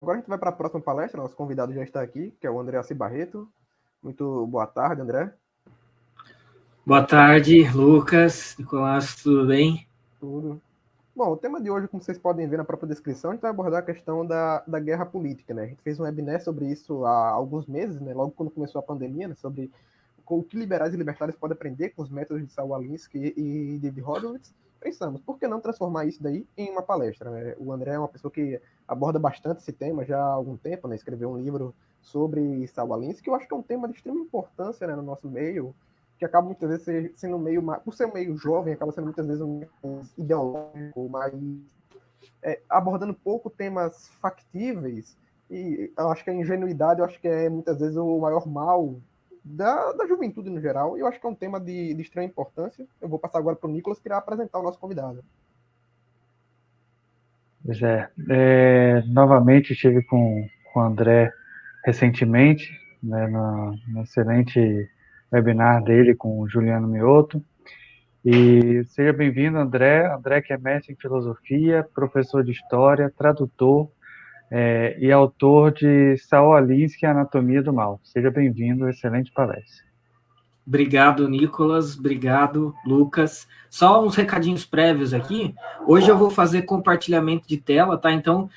Agora a gente vai para a próxima palestra, nosso convidado já está aqui, que é o André Assi Barreto. Muito boa tarde, André. Boa tarde, Lucas, Nicolás, tudo bem? Tudo. Bom, o tema de hoje, como vocês podem ver na própria descrição, a gente vai abordar a questão da guerra política, né? A gente fez um webinar sobre isso há alguns meses, né? Logo quando começou a pandemia, né? Sobre o que liberais e libertários podem aprender com os métodos de Saul Alinsky e David Horowitz. Pensamos, por que não transformar isso daí em uma palestra, né? O André é uma pessoa que aborda bastante esse tema já há algum tempo, né? Escreveu um livro sobre Saul Alinsky, que eu acho que é um tema de extrema importância, né, no nosso meio, que acaba muitas vezes sendo meio, por ser meio jovem, acaba sendo muitas vezes um ideológico, mas abordando pouco temas factíveis, e eu acho que a ingenuidade, eu acho que é muitas vezes o maior mal da juventude no geral, e eu acho que é um tema de extrema importância. Eu vou passar agora para o Nicolas, que irá apresentar o nosso convidado. Pois novamente estive com o André recentemente, né, no excelente webinar dele com o Juliano Mioto. E seja bem-vindo, André. André, que é mestre em filosofia, professor de história, tradutor e autor de Saul Alinsky e a Anatomia do Mal. Seja bem-vindo, excelente palestra. Obrigado, Nicolas. Obrigado, Lucas. Só uns recadinhos prévios aqui. Hoje eu vou fazer compartilhamento de tela, tá? Então,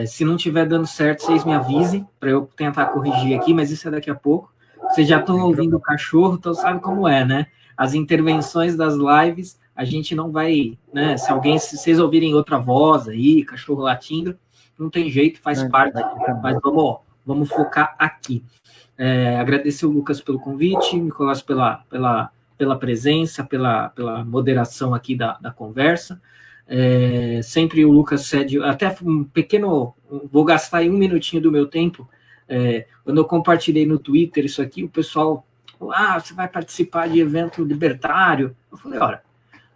se não estiver dando certo, vocês me avisem para eu tentar corrigir aqui, mas isso é daqui a pouco. Vocês já estão ouvindo o cachorro, então sabe como é, né? As intervenções das lives, a gente não vai, né? Se vocês ouvirem outra voz aí, cachorro latindo, não tem jeito, faz parte. Mas vamos focar aqui. Agradecer o Lucas pelo convite, Nicolás pela presença, pela moderação aqui da conversa. Sempre o Lucas cede, até um pequeno, vou gastar aí um minutinho do meu tempo. Quando eu compartilhei no Twitter isso aqui, o pessoal falou, você vai participar de evento libertário? Eu falei, olha,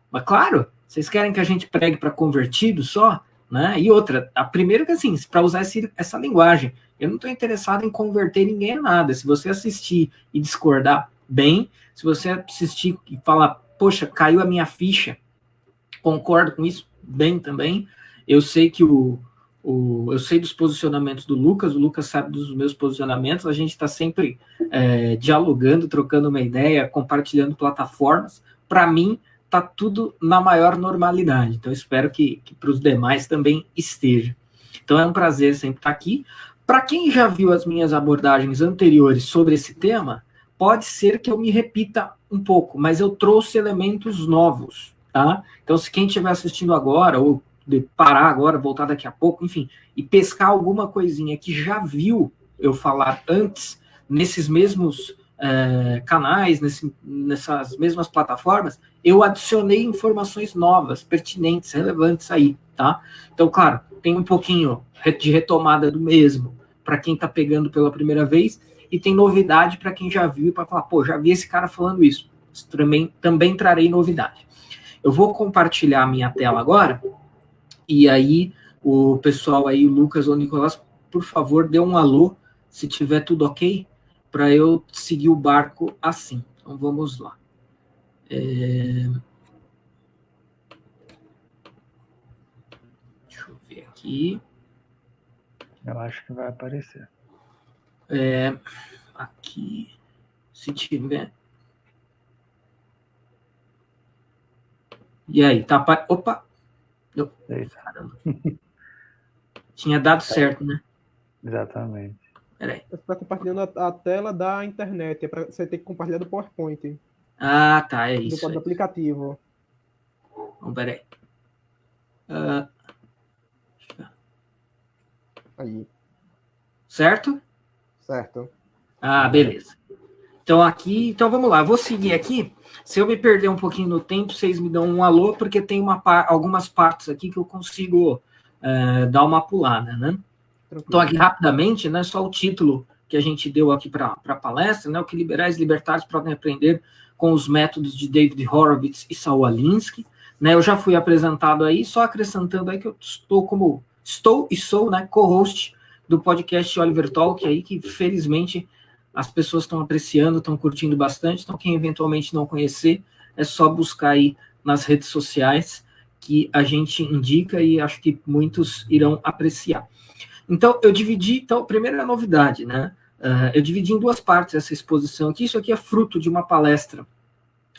mas claro, vocês querem que a gente pregue para convertido só? Né? E outra, a primeira que assim, para usar essa linguagem, eu não estou interessado em converter ninguém a nada. Se você assistir e discordar, bem. Se você assistir e falar, poxa, caiu a minha ficha, concordo com isso, bem também. Eu sei que eu sei dos posicionamentos do Lucas, o Lucas sabe dos meus posicionamentos, a gente está sempre dialogando, trocando uma ideia, compartilhando plataformas. Para mim, está tudo na maior normalidade. Então, espero que para os demais também esteja. Então, é um prazer sempre estar aqui. Para quem já viu as minhas abordagens anteriores sobre esse tema, pode ser que eu me repita um pouco, mas eu trouxe elementos novos, tá? Então, se quem estiver assistindo agora, ou parar agora, voltar daqui a pouco, enfim, e pescar alguma coisinha que já viu eu falar antes, nesses mesmos canais, nessas mesmas plataformas, eu adicionei informações novas, pertinentes, relevantes aí, tá? Então, claro, tem um pouquinho de retomada do mesmo para quem está pegando pela primeira vez, e tem novidade para quem já viu, para falar, pô, já vi esse cara falando isso. Também trarei novidade. Eu vou compartilhar a minha tela agora, e aí o pessoal aí, o Lucas ou o Nicolás, por favor, dê um alô, se tiver tudo ok, para eu seguir o barco assim. Então, vamos lá. Deixa eu ver aqui. Eu acho que vai aparecer. Aqui, se tiver. E aí, tá? Opa! Caramba. Tinha dado certo, né? Exatamente. Peraí. Você está compartilhando a tela da internet, você tem que compartilhar do PowerPoint. Tá, é isso. Do aplicativo. Então, peraí. Aí. Certo? Certo. Beleza. Então vamos lá, eu vou seguir aqui. Se eu me perder um pouquinho no tempo, vocês me dão um alô, porque tem algumas partes aqui que eu consigo dar uma pulada, né? Tranquilo. Então, aqui rapidamente, né, só o título que a gente deu aqui para a palestra, né, o que liberais e libertários podem aprender com os métodos de David Horowitz e Saul Alinsky. Né, eu já fui apresentado aí, só acrescentando aí que eu sou, né, co-host do podcast Oliver Talk, aí, que felizmente as pessoas estão apreciando, estão curtindo bastante. Então, quem eventualmente não conhecer, é só buscar aí nas redes sociais, que a gente indica e acho que muitos irão apreciar. Então, eu dividi, então, primeiro é a novidade, né? Eu dividi em duas partes essa exposição aqui. Isso aqui é fruto de uma palestra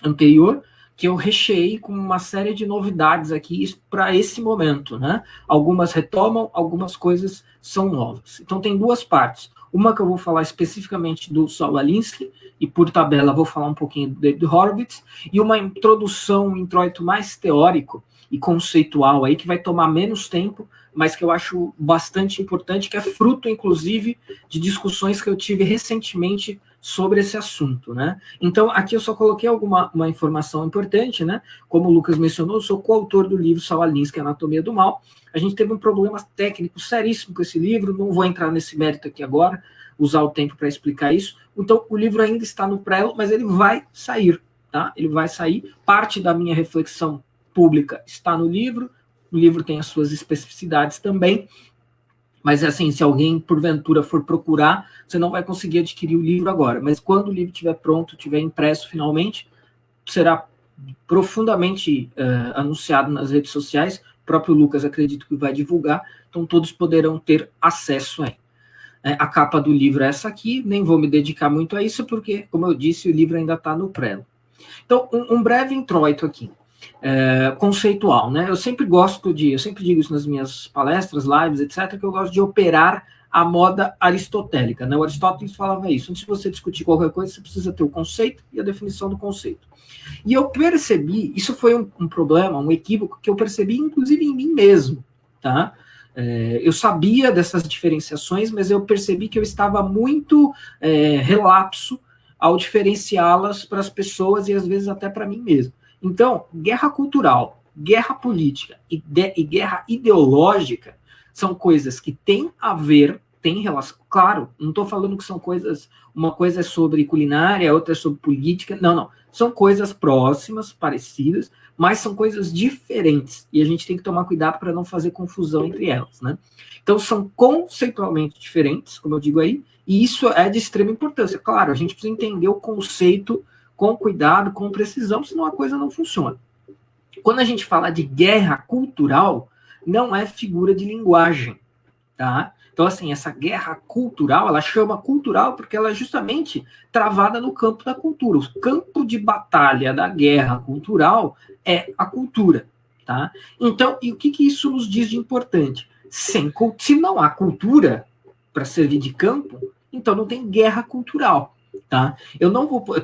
anterior, que eu recheei com uma série de novidades aqui para esse momento, né? Algumas retomam, algumas coisas são novas. Então, tem duas partes. Uma que eu vou falar especificamente do Saul Alinsky, e por tabela vou falar um pouquinho do David Horowitz, e uma introdução, um introito mais teórico e conceitual aí, que vai tomar menos tempo, mas que eu acho bastante importante, que é fruto, inclusive, de discussões que eu tive recentemente sobre esse assunto, né? Então, aqui eu só coloquei uma informação importante, né? Como o Lucas mencionou, eu sou coautor do livro Saul Alinsky, Anatomia do Mal. A gente teve um problema técnico seríssimo com esse livro, não vou entrar nesse mérito aqui agora, usar o tempo para explicar isso. Então, o livro ainda está no prelo, mas ele vai sair, tá? Ele vai sair. Parte da minha reflexão pública está no livro. O livro tem as suas especificidades também, mas assim, se alguém porventura for procurar, você não vai conseguir adquirir o livro agora, mas quando o livro estiver pronto, estiver impresso finalmente, será profundamente anunciado nas redes sociais. O próprio Lucas acredito que vai divulgar, então todos poderão ter acesso aí. A capa do livro é essa aqui, nem vou me dedicar muito a isso, porque, como eu disse, o livro ainda está no prelo. Então, um breve introito aqui. Conceitual, né? Eu sempre digo isso nas minhas palestras, lives, etc., que eu gosto de operar a moda aristotélica, né? O Aristóteles falava isso. Antes de você discutir qualquer coisa, você precisa ter o conceito e a definição do conceito. E eu percebi, isso foi um problema, um equívoco que eu percebi, inclusive, em mim mesmo, tá? Eu sabia dessas diferenciações, mas eu percebi que eu estava muito relapso ao diferenciá-las para as pessoas e, às vezes, até para mim mesmo. Então, guerra cultural, guerra política e guerra ideológica são coisas que têm a ver, têm relação. Claro, não estou falando que são coisas, uma coisa é sobre culinária, outra é sobre política. Não. São coisas próximas, parecidas, mas são coisas diferentes. E a gente tem que tomar cuidado para não fazer confusão entre elas, né? Então, são conceitualmente diferentes, como eu digo aí, e isso é de extrema importância. Claro, a gente precisa entender o conceito com cuidado, com precisão, senão a coisa não funciona. Quando a gente fala de guerra cultural, não é figura de linguagem, tá? Então, assim, essa guerra cultural, ela chama cultural porque ela é justamente travada no campo da cultura. O campo de batalha da guerra cultural é a cultura, tá? Então, e o que isso nos diz de importante? Se não há cultura para servir de campo, então não tem guerra cultural. Tá? Eu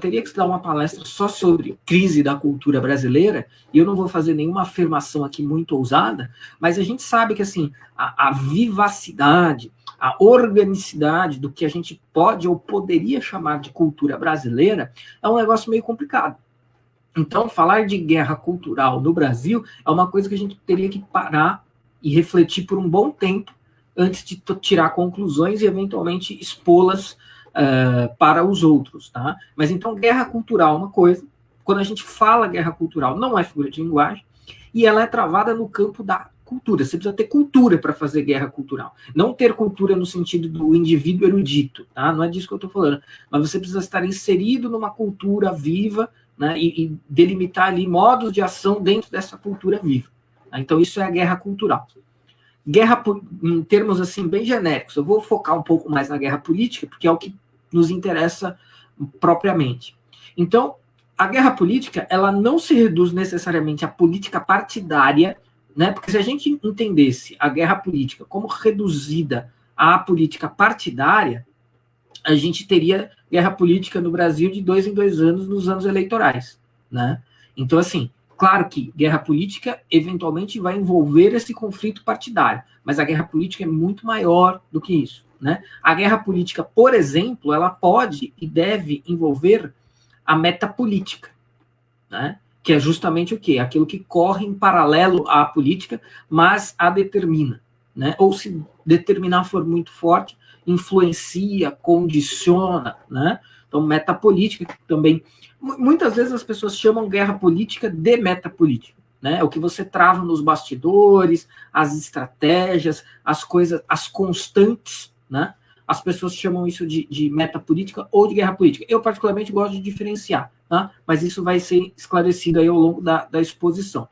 teria que dar uma palestra só sobre crise da cultura brasileira, e eu não vou fazer nenhuma afirmação aqui muito ousada, mas a gente sabe que assim, a vivacidade, a organicidade do que a gente pode ou poderia chamar de cultura brasileira é um negócio meio complicado. Então, falar de guerra cultural no Brasil é uma coisa que a gente teria que parar e refletir por um bom tempo antes de tirar conclusões e eventualmente expô-las para os outros, tá? Mas então, guerra cultural é uma coisa. Quando a gente fala guerra cultural, não é figura de linguagem, e ela é travada no campo da cultura. Você precisa ter cultura para fazer guerra cultural. Não ter cultura no sentido do indivíduo erudito, tá? Não é disso que eu estou falando. Mas você precisa estar inserido numa cultura viva, né? E delimitar ali modos de ação dentro dessa cultura viva. Tá? Então, isso é a guerra cultural. Guerra, em termos assim bem genéricos, eu vou focar um pouco mais na guerra política, porque é o que nos interessa propriamente. Então, a guerra política, ela não se reduz necessariamente à política partidária, né? Porque se a gente entendesse a guerra política como reduzida à política partidária, a gente teria guerra política no Brasil de 2 em 2 anos nos anos eleitorais, né? Então, assim, claro que guerra política eventualmente vai envolver esse conflito partidário, mas a guerra política é muito maior do que isso, né? A guerra política, por exemplo, ela pode e deve envolver a metapolítica, né? Que é justamente o quê? Aquilo que corre em paralelo à política, mas a determina, né? Ou se determinar for muito forte, influencia, condiciona, né? Então, metapolítica também. Muitas vezes as pessoas chamam guerra política de metapolítica, né? O que você trava nos bastidores, as estratégias, as coisas, as constantes, né? As pessoas chamam isso de metapolítica ou de guerra política. Eu, particularmente, gosto de diferenciar, tá? Mas isso vai ser esclarecido aí ao longo da exposição.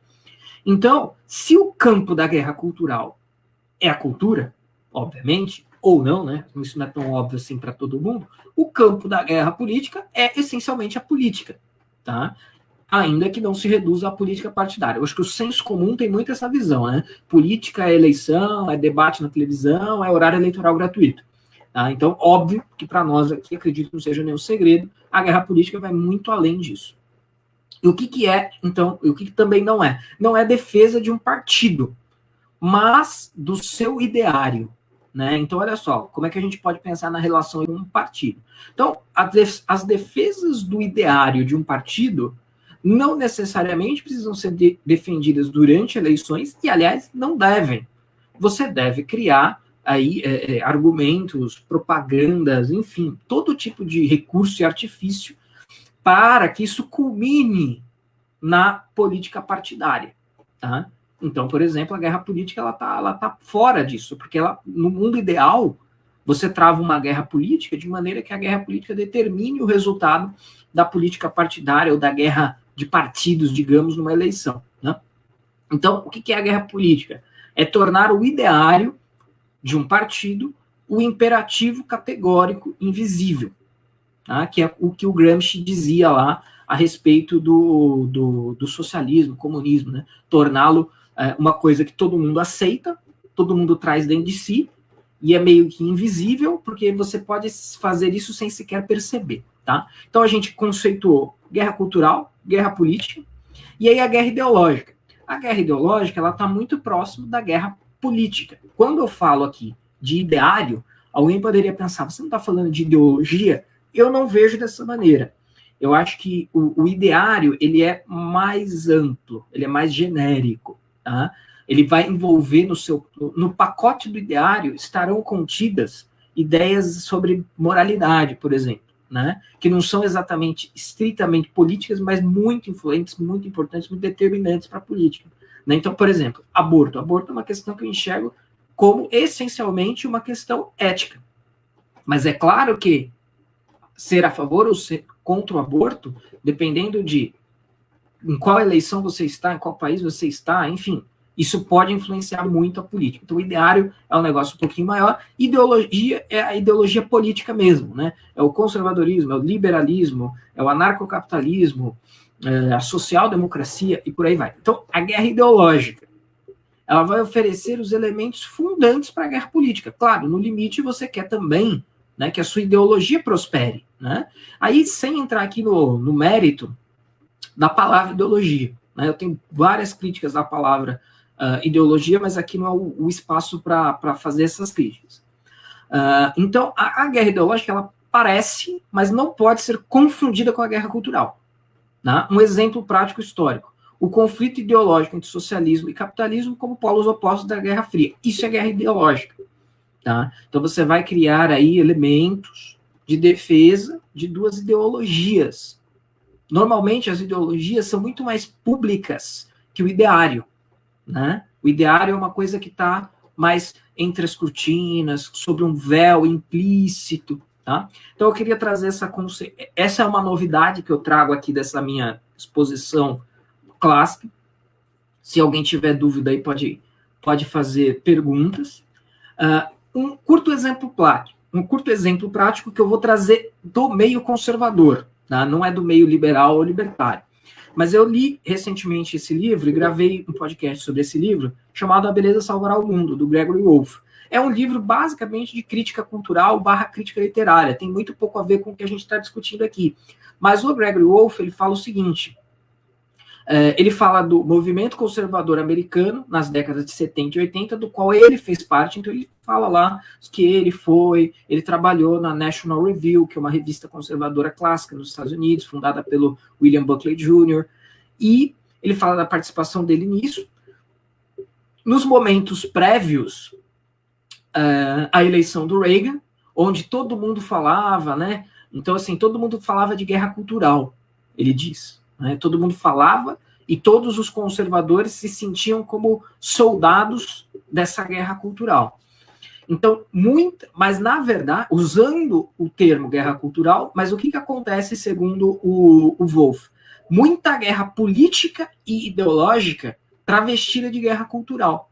Então, se o campo da guerra cultural é a cultura, obviamente, ou não, né? Isso não é tão óbvio assim para todo mundo. O campo da guerra política é essencialmente a política, tá? Ainda que não se reduza à política partidária. Eu acho que o senso comum tem muito essa visão, né? Política é eleição, é debate na televisão, é horário eleitoral gratuito. Tá? Então, óbvio que para nós aqui, acredito que não seja nenhum segredo, a guerra política vai muito além disso. E o que é, então, e o que também não é? Não é defesa de um partido, mas do seu ideário. Né? Então, olha só, como é que a gente pode pensar na relação com um partido? Então, as defesas do ideário de um partido não necessariamente precisam ser defendidas durante eleições e, aliás, não devem. Você deve criar aí argumentos, propagandas, enfim, todo tipo de recurso e artifício para que isso culmine na política partidária, tá? Então, por exemplo, a guerra política ela tá fora disso, porque no mundo ideal você trava uma guerra política de maneira que a guerra política determine o resultado da política partidária ou da guerra de partidos, digamos, numa eleição, né? Então, o que é a guerra política? É tornar o ideário de um partido o imperativo categórico invisível, tá? Que é o que o Gramsci dizia lá a respeito do socialismo, comunismo, né? Torná-lo uma coisa que todo mundo aceita, todo mundo traz dentro de si, e é meio que invisível, porque você pode fazer isso sem sequer perceber, tá? Então a gente conceituou guerra cultural, guerra política, e aí a guerra ideológica. A guerra ideológica, ela está muito próximo da guerra política. Quando eu falo aqui de ideário, alguém poderia pensar, você não está falando de ideologia? Eu não vejo dessa maneira. Eu acho que o ideário, ele é mais amplo, ele é mais genérico, tá? Ele vai envolver no pacote do ideário estarão contidas ideias sobre moralidade, por exemplo, né? Que não são exatamente, estritamente políticas, mas muito influentes, muito importantes, muito determinantes para a política, né? Então, por exemplo, aborto. Aborto é uma questão que eu enxergo como essencialmente uma questão ética. Mas é claro que ser a favor ou ser contra o aborto, dependendo de em qual eleição você está, em qual país você está, enfim, isso pode influenciar muito a política. Então, o ideário é um negócio um pouquinho maior. Ideologia é a ideologia política mesmo, né? É o conservadorismo, é o liberalismo, é o anarcocapitalismo, a social-democracia e por aí vai. Então, a guerra ideológica, ela vai oferecer os elementos fundantes para a guerra política. Claro, no limite você quer também, né, que a sua ideologia prospere, né? Aí, sem entrar aqui no mérito da palavra ideologia, né? Eu tenho várias críticas da palavra ideologia, mas aqui não é o espaço para fazer essas críticas. Então, a guerra ideológica, ela parece, mas não pode ser confundida com a guerra cultural. Né? Um exemplo prático histórico. O conflito ideológico entre socialismo e capitalismo como polos opostos da Guerra Fria. Isso é guerra ideológica. Tá? Então, você vai criar aí elementos de defesa de duas ideologias. Normalmente, as ideologias são muito mais públicas que o ideário. Né? O ideário é uma coisa que está mais entre as cortinas, sobre um véu implícito. Tá? Então, eu queria trazer essa é uma novidade que eu trago aqui dessa minha exposição clássica. Se alguém tiver dúvida aí, pode fazer perguntas. Um curto exemplo prático que eu vou trazer do meio conservador, tá? Não é do meio liberal ou libertário. Mas eu li recentemente esse livro e gravei um podcast sobre esse livro chamado A Beleza Salvará o Mundo, do Gregory Wolfe. É um livro basicamente de crítica cultural / crítica literária. Tem muito pouco a ver com o que a gente está discutindo aqui. Mas o Gregory Wolfe, ele fala o seguinte, ele fala do movimento conservador americano nas décadas de 70 e 80, do qual ele fez parte. Então ele fala lá que ele trabalhou na National Review, que é uma revista conservadora clássica nos Estados Unidos, fundada pelo William Buckley Jr., e ele fala da participação dele nisso. Nos momentos prévios à eleição do Reagan, onde todo mundo falava, né? Então, assim, todo mundo falava de guerra cultural, ele diz. Né? Todo mundo falava e todos os conservadores se sentiam como soldados dessa guerra cultural. Então, mas na verdade, usando o termo guerra cultural, mas o que acontece segundo o Wolfe? Muita guerra política e ideológica travestida de guerra cultural.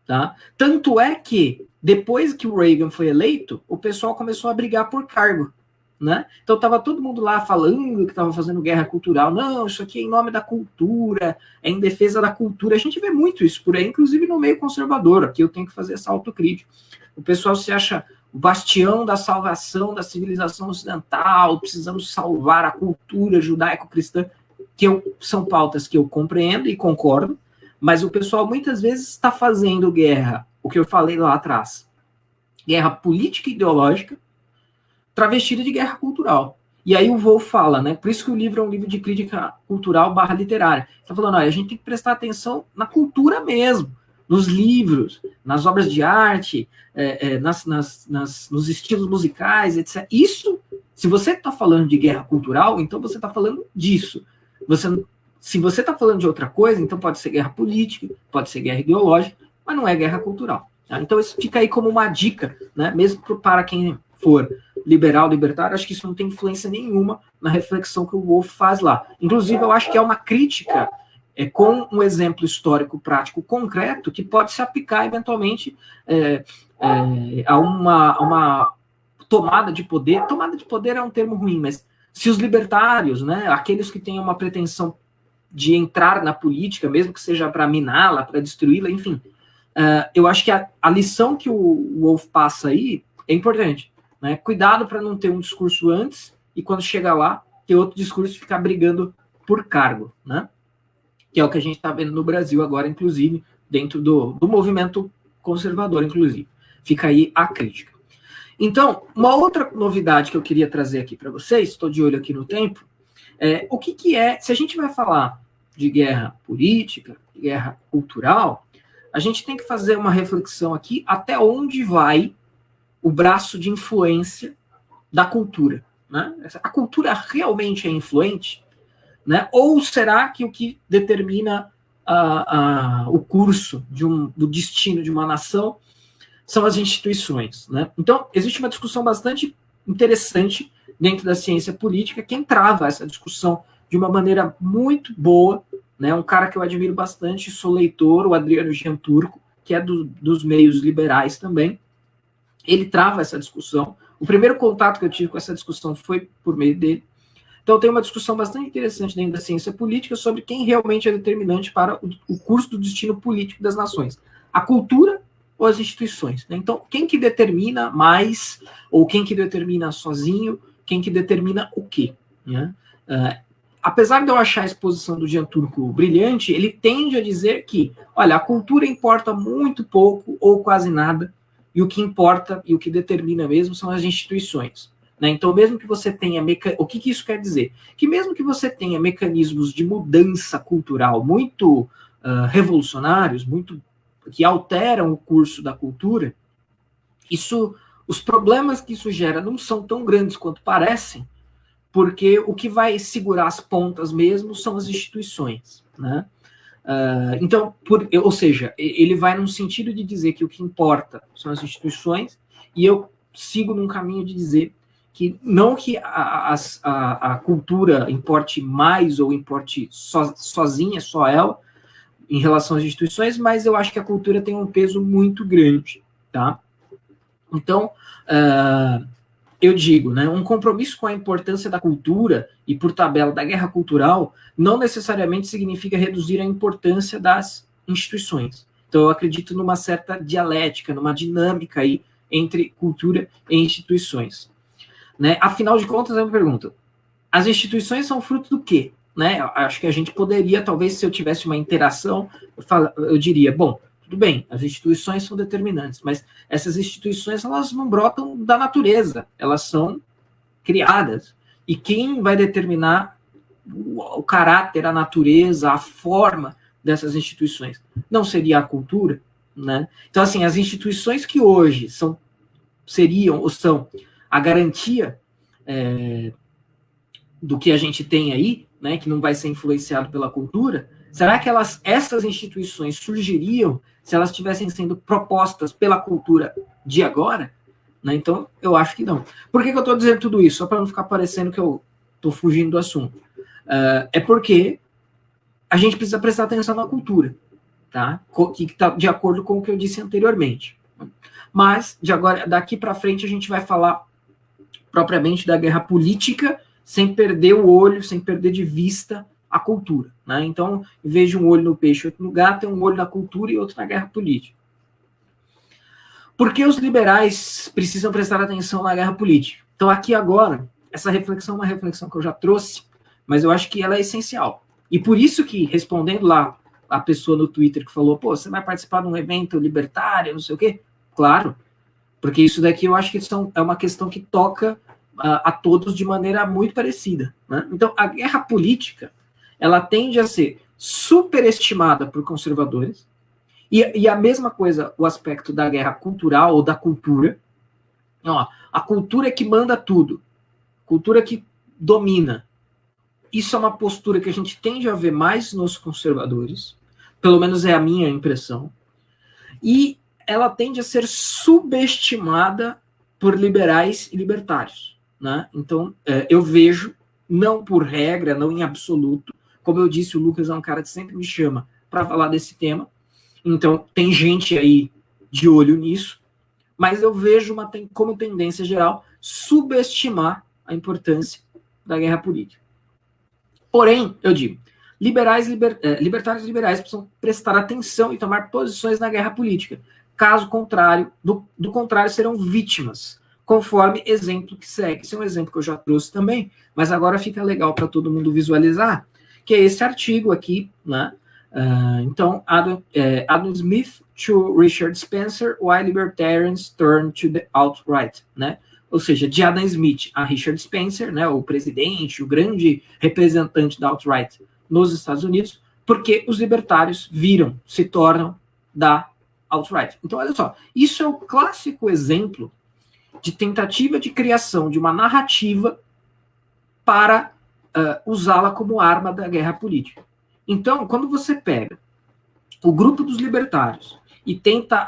Tá? Tanto é que Depois que o Reagan foi eleito, o pessoal começou a brigar por cargo, né? Então estava todo mundo lá falando que estava fazendo guerra cultural. Não, isso aqui é em nome da cultura, é em defesa da cultura. A gente vê muito isso por aí, inclusive no meio conservador. Aqui eu tenho que fazer essa autocrítica. O pessoal se acha o bastião da salvação da civilização ocidental, precisamos salvar a cultura judaico-cristã, são pautas que eu compreendo e concordo, mas o pessoal muitas vezes está fazendo guerra, o que eu falei lá atrás, guerra política e ideológica, travestida de guerra cultural. E aí o Wolff fala, né? Por isso que o livro é um livro de crítica cultural / literária. Está falando, olha, a gente tem que prestar atenção na cultura mesmo, nos livros, nas obras de arte, nos estilos musicais, etc. Isso, se você está falando de guerra cultural, então você está falando disso. Se você está falando de outra coisa, então pode ser guerra política, pode ser guerra ideológica, mas não é guerra cultural. Tá? Então isso fica aí como uma dica, né? Mesmo para quem for liberal, libertário, acho que isso não tem influência nenhuma na reflexão que o Wolff faz lá. Inclusive, eu acho que é uma crítica com um exemplo histórico prático concreto que pode se aplicar eventualmente a uma tomada de poder. Tomada de poder é um termo ruim, mas se os libertários, né, aqueles que têm uma pretensão de entrar na política, mesmo que seja para miná-la, para destruí-la, enfim, eu acho que a lição que o Wolff passa aí é importante. Né? Cuidado para não ter um discurso antes e quando chegar lá, ter outro discurso e ficar brigando por cargo, né? Que é o que a gente está vendo no Brasil agora, inclusive, dentro do movimento conservador, inclusive. Fica aí a crítica. Então, uma outra novidade que eu queria trazer aqui para vocês, estou de olho aqui no tempo, o que é, se a gente vai falar de guerra política, de guerra cultural, a gente tem que fazer uma reflexão aqui até onde vai o braço de influência da cultura. Né? A cultura realmente é influente? Né? Ou será que o que determina o curso do destino de uma nação são as instituições? Né? Então, existe uma discussão bastante interessante dentro da ciência política. Quem trava essa discussão de uma maneira muito boa, né? Um cara que eu admiro bastante, sou leitor, o Adriano Gianturco, que é dos meios liberais também. Ele trava essa discussão. O primeiro contato que eu tive com essa discussão foi por meio dele. Então, tem uma discussão bastante interessante dentro da ciência política sobre quem realmente é determinante para o curso do destino político das nações. A cultura ou as instituições. Né? Então, quem que determina mais, ou quem que determina sozinho, quem que determina o quê? Né? Apesar de eu achar a exposição do Gianturco brilhante, ele tende a dizer que, olha, a cultura importa muito pouco ou quase nada, e o que importa e o que determina mesmo são as instituições. Né? Então, mesmo que você tenha... O que isso quer dizer? Que mesmo que você tenha mecanismos de mudança cultural muito revolucionários, muito que alteram o curso da cultura, os problemas que isso gera não são tão grandes quanto parecem, porque o que vai segurar as pontas mesmo são as instituições. Né? Então, ou seja, ele vai num sentido de dizer que o que importa são as instituições, e eu sigo num caminho de dizer que não que a cultura importe mais ou importe sozinha, só ela, em relação às instituições, mas eu acho que a cultura tem um peso muito grande. Tá? Então, eu digo, né, um compromisso com a importância da cultura e, por tabela, da guerra cultural, não necessariamente significa reduzir a importância das instituições. Então, eu acredito numa certa dialética, numa dinâmica aí entre cultura e instituições. Né? Afinal de contas, eu me pergunto, as instituições são fruto do quê? Né? Eu acho que a gente poderia, talvez, se eu tivesse uma interação, eu diria, bom, tudo bem, as instituições são determinantes, mas essas instituições, elas não brotam da natureza, elas são criadas. E quem vai determinar o caráter, a natureza, a forma dessas instituições? Não seria a cultura? Né? Então, assim, as instituições que hoje seriam ou são a garantia do que a gente tem aí, né, que não vai ser influenciado pela cultura, será que essas instituições surgiriam se elas estivessem sendo propostas pela cultura de agora? Né? Então, eu acho que não. Por que eu estou dizendo tudo isso? Só para não ficar parecendo que eu estou fugindo do assunto. É porque a gente precisa prestar atenção na cultura, tá? Que está de acordo com o que eu disse anteriormente. Mas, daqui para frente, a gente vai falar propriamente da guerra política, sem perder o olho, sem perder de vista a cultura, né? Então, em vez de um olho no peixe e outro no gato, tem um olho na cultura e outro na guerra política. Por que os liberais precisam prestar atenção na guerra política? Então, aqui agora, essa reflexão é uma reflexão que eu já trouxe, mas eu acho que ela é essencial. E por isso que, respondendo lá a pessoa no Twitter que falou, pô, você vai participar de um evento libertário, não sei o quê? Claro, porque isso daqui eu acho que é uma questão que toca a todos de maneira muito parecida, né? Então, a guerra política, ela tende a ser superestimada por conservadores, e a mesma coisa, o aspecto da guerra cultural ou da cultura. Ó, a cultura é que manda tudo, cultura que domina. Isso é uma postura que a gente tende a ver mais nos conservadores, pelo menos é a minha impressão, e ela tende a ser subestimada por liberais e libertários, né? Então, eu vejo, não por regra, não em absoluto, como eu disse, o Lucas é um cara que sempre me chama para falar desse tema, então tem gente aí de olho nisso, mas eu vejo como tendência geral subestimar a importância da guerra política. Porém, eu digo, libertários e liberais precisam prestar atenção e tomar posições na guerra política. Caso contrário, do contrário, serão vítimas, conforme exemplo que segue. Esse é um exemplo que eu já trouxe também, mas agora fica legal para todo mundo visualizar, que é esse artigo aqui, né? Então, Adam Smith to Richard Spencer, Why Libertarians Turn to the Alt-Right, né? Ou seja, de Adam Smith a Richard Spencer, né, o presidente, o grande representante da alt-right nos Estados Unidos, porque os libertários se tornam da alt-right. Então, olha só, isso é o clássico exemplo de tentativa de criação de uma narrativa para usá-la como arma da guerra política. Então, quando você pega o grupo dos libertários e tenta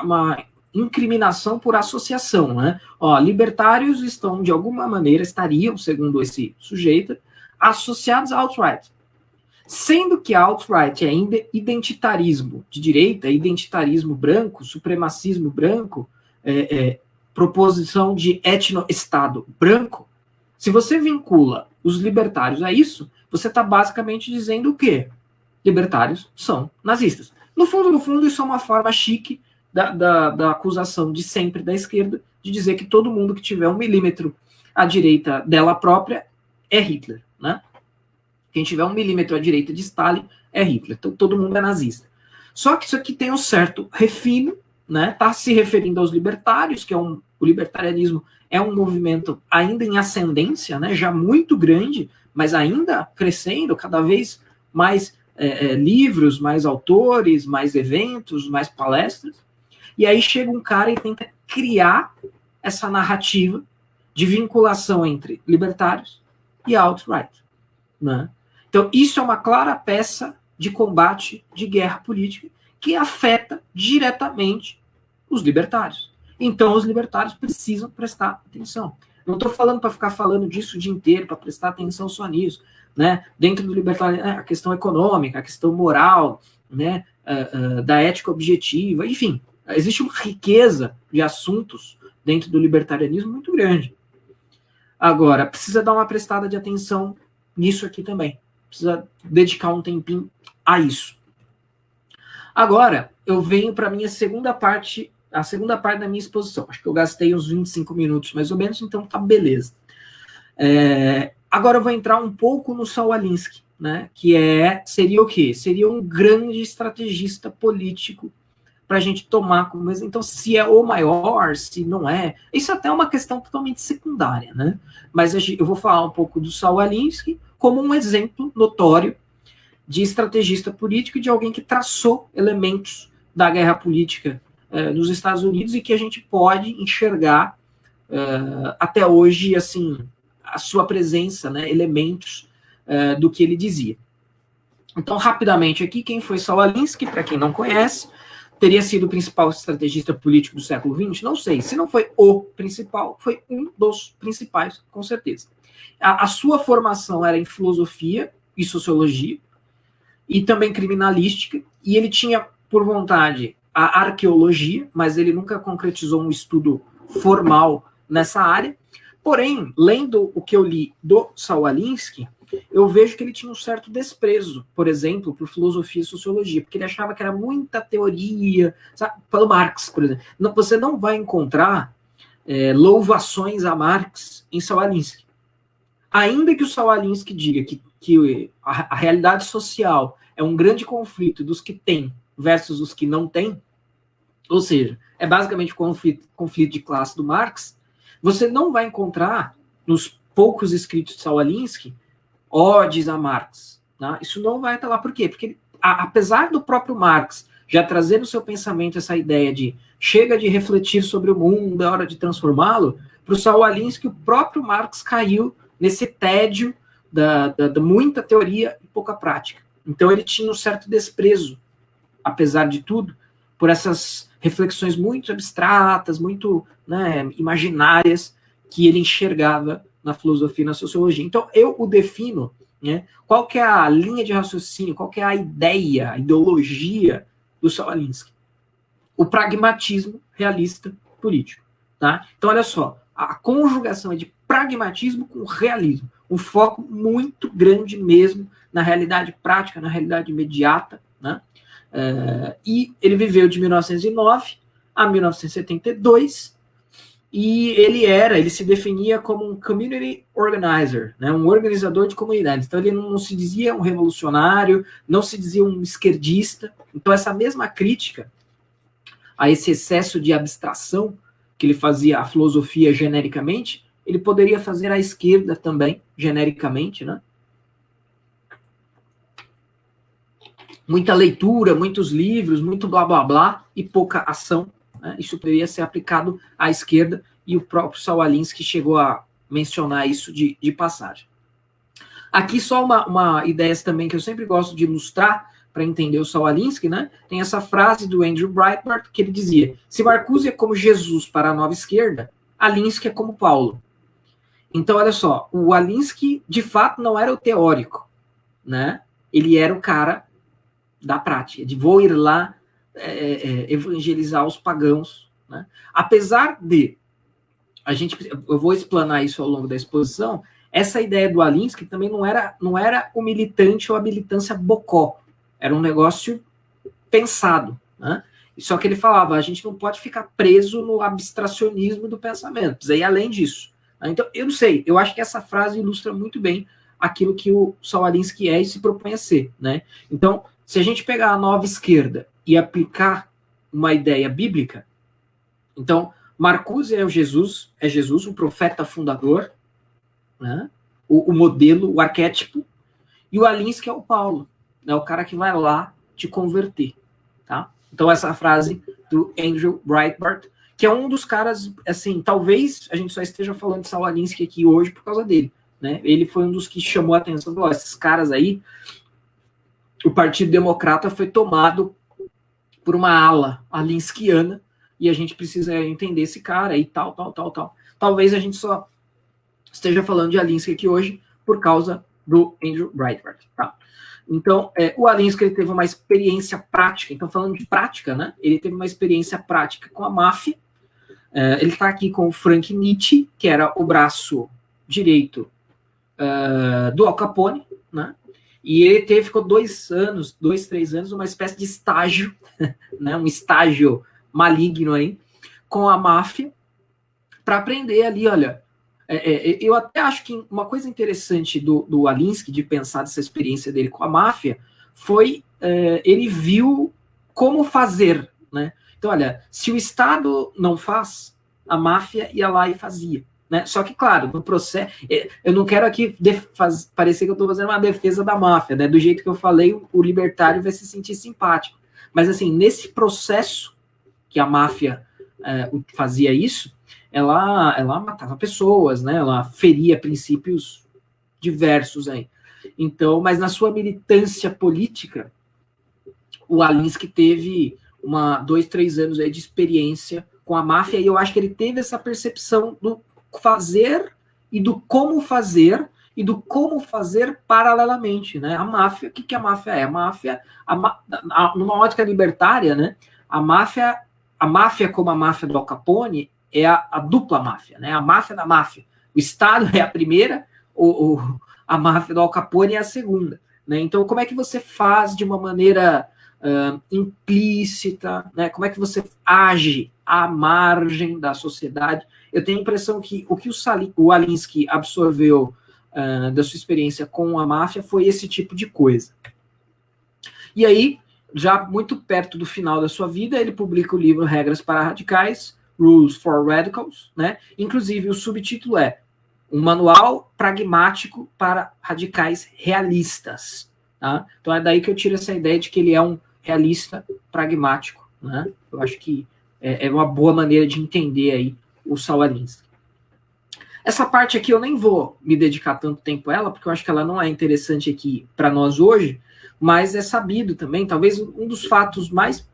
uma incriminação por associação, né? Ó, libertários estariam, segundo esse sujeito, associados à alt-right. Sendo que a alt-right é ainda identitarismo de direita, identitarismo branco, supremacismo branco, proposição de etno-estado branco, se você vincula os libertários a isso, você está basicamente dizendo o quê? Libertários são nazistas. No fundo, isso é uma forma chique da acusação de sempre da esquerda, de dizer que todo mundo que tiver 1 milímetro à direita dela própria é Hitler, né? Quem tiver 1 milímetro à direita de Stalin é Hitler. Então todo mundo é nazista. Só que isso aqui tem um certo refino, né? Tá se referindo aos libertários, que o libertarianismo é um movimento ainda em ascendência, né? Já muito grande, mas ainda crescendo, cada vez mais livros, mais autores, mais eventos, mais palestras. E aí chega um cara e tenta criar essa narrativa de vinculação entre libertários e alt-right, né? Então, isso é uma clara peça de combate de guerra política que afeta diretamente os libertários. Então, os libertários precisam prestar atenção. Não estou falando para ficar falando disso o dia inteiro, para prestar atenção só nisso, né? Dentro do libertário, a questão econômica, a questão moral, né? Da ética objetiva, enfim. Existe uma riqueza de assuntos dentro do libertarianismo muito grande. Agora, precisa dar uma prestada de atenção nisso aqui também. Precisa dedicar um tempinho a isso. Agora, eu venho para a minha segunda parte da minha exposição. Acho que eu gastei uns 25 minutos, mais ou menos, então tá beleza. Agora eu vou entrar um pouco no Saul Alinsky, né? Que seria o quê? Seria um grande estrategista político para a gente tomar como exemplo. Então, se é o maior, se não é, isso até é uma questão totalmente secundária, né? Mas eu vou falar um pouco do Saul Alinsky como um exemplo notório de estrategista político e de alguém que traçou elementos da guerra política nos Estados Unidos e que a gente pode enxergar até hoje, assim, a sua presença, né? Elementos do que ele dizia. Então, rapidamente aqui, quem foi Saul Alinsky, para quem não conhece, teria sido o principal estrategista político do século XX? Não sei. Se não foi o principal, foi um dos principais, com certeza. A sua formação era em filosofia e sociologia, e também criminalística, e ele tinha por vontade a arqueologia, mas ele nunca concretizou um estudo formal nessa área. Porém, lendo o que eu li do Saul Alinsky, eu vejo que ele tinha um certo desprezo, por exemplo, por filosofia e sociologia, porque ele achava que era muita teoria, sabe? Pelo Marx, por exemplo. Você não vai encontrar louvações a Marx em Saul Alinsky. Ainda que o Saul Alinsky diga que a realidade social é um grande conflito dos que têm versus os que não têm, ou seja, é basicamente o conflito de classe do Marx, você não vai encontrar, nos poucos escritos de Saul Alinsky, odes a Marx. Tá? Isso não vai estar lá. Por quê? Porque, apesar do próprio Marx já trazer no seu pensamento essa ideia de chega de refletir sobre o mundo, é hora de transformá-lo, para o Saul Alinsky, o próprio Marx caiu nesse tédio da muita teoria e pouca prática. Então ele tinha um certo desprezo, apesar de tudo, por essas reflexões muito abstratas, muito imaginárias, que ele enxergava na filosofia e na sociologia. Então eu o defino, né, qual que é a linha de raciocínio, qual que é a ideia, a ideologia do Saul Alinsky? O pragmatismo realista político. Tá? Então olha só, a conjugação é de pragmatismo com realismo, um foco muito grande mesmo na realidade prática, na realidade imediata, né? E ele viveu de 1909 a 1972, e ele se definia como um community organizer, né? Um organizador de comunidades. Então ele não se dizia um revolucionário, não se dizia um esquerdista. Então essa mesma crítica a esse excesso de abstração que ele fazia à filosofia genericamente, ele poderia fazer à esquerda também, genericamente, né? Muita leitura, muitos livros, muito blá blá blá e pouca ação, né? Isso poderia ser aplicado à esquerda, e o próprio Saul Alinsky chegou a mencionar isso de passagem. Aqui só uma ideia também que eu sempre gosto de ilustrar para entender o Saul Alinsky, né? Tem essa frase do Andrew Breitbart que ele dizia: se Marcuse é como Jesus para a nova esquerda, Alinsky é como Paulo. Então, olha só, o Alinsky, de fato, não era o teórico, né? Ele era o cara da prática, de vou ir lá evangelizar os pagãos, né? Apesar de, eu vou explanar isso ao longo da exposição, essa ideia do Alinsky também não era o militante ou a militância bocó, era um negócio pensado, né? Só que ele falava, a gente não pode ficar preso no abstracionismo do pensamento, precisa ir além disso. Então, eu não sei, eu acho que essa frase ilustra muito bem aquilo que o Saul Alinsky é e se propõe a ser, né? Então, se a gente pegar a nova esquerda e aplicar uma ideia bíblica, então, Marcuse é Jesus, o profeta fundador, né? O modelo, o arquétipo, e o Alinsky é o Paulo, né? O cara que vai lá te converter, tá? Então, essa frase do Andrew Breitbart, que é um dos caras, assim, talvez a gente só esteja falando de Saul Alinsky aqui hoje por causa dele, né? Ele foi um dos que chamou a atenção, falou, esses caras aí, o Partido Democrata foi tomado por uma ala alinskiana, e a gente precisa entender esse cara e tal. Talvez a gente só esteja falando de Alinsky aqui hoje por causa do Andrew Breitbart, tá? Então, o Alinsky ele teve uma experiência prática, então falando de prática, né? Ele teve uma experiência prática com a máfia. Ele está aqui com o Frank Nietzsche, que era o braço direito do Al Capone, né? E ele ficou 2, 3 anos, uma espécie de estágio, né? Um estágio maligno aí, com a máfia, para aprender ali, olha. Eu até acho que uma coisa interessante do Alinsky, de pensar dessa experiência dele com a máfia, foi ele viu como fazer, né? Então, olha, se o Estado não faz, a máfia ia lá e fazia, né? Só que, claro, no processo, eu não quero aqui parecer que eu estou fazendo uma defesa da máfia, né? Do jeito que eu falei, o libertário vai se sentir simpático. Mas, assim, nesse processo que a máfia fazia isso, ela matava pessoas, né? Ela feria princípios diversos aí. Então, mas na sua militância política, o Alinsky teve 2, 3 anos aí de experiência com a máfia, e eu acho que ele teve essa percepção do fazer e do como fazer paralelamente, né? A máfia, o que a máfia é? A máfia, numa ótica libertária, né? a máfia como a máfia do Al Capone é a dupla máfia, né? A máfia da máfia. O Estado é a primeira, a máfia do Al Capone é a segunda, né? Então, como é que você faz de uma maneira implícita, né? Como é que você age à margem da sociedade? Eu tenho a impressão que o que o Alinsky absorveu da sua experiência com a máfia foi esse tipo de coisa. E aí, já muito perto do final da sua vida, ele publica o livro Regras para Radicais, Rules for Radicals, né? Inclusive, o subtítulo é Um Manual Pragmático para Radicais Realistas. Tá? Então é daí que eu tiro essa ideia de que ele é um realista pragmático. Né? Eu acho que é uma boa maneira de entender aí o Saul Alinsky. Essa parte aqui eu nem vou me dedicar tanto tempo a ela, porque eu acho que ela não é interessante aqui para nós hoje, mas é sabido também, talvez um dos fatos mais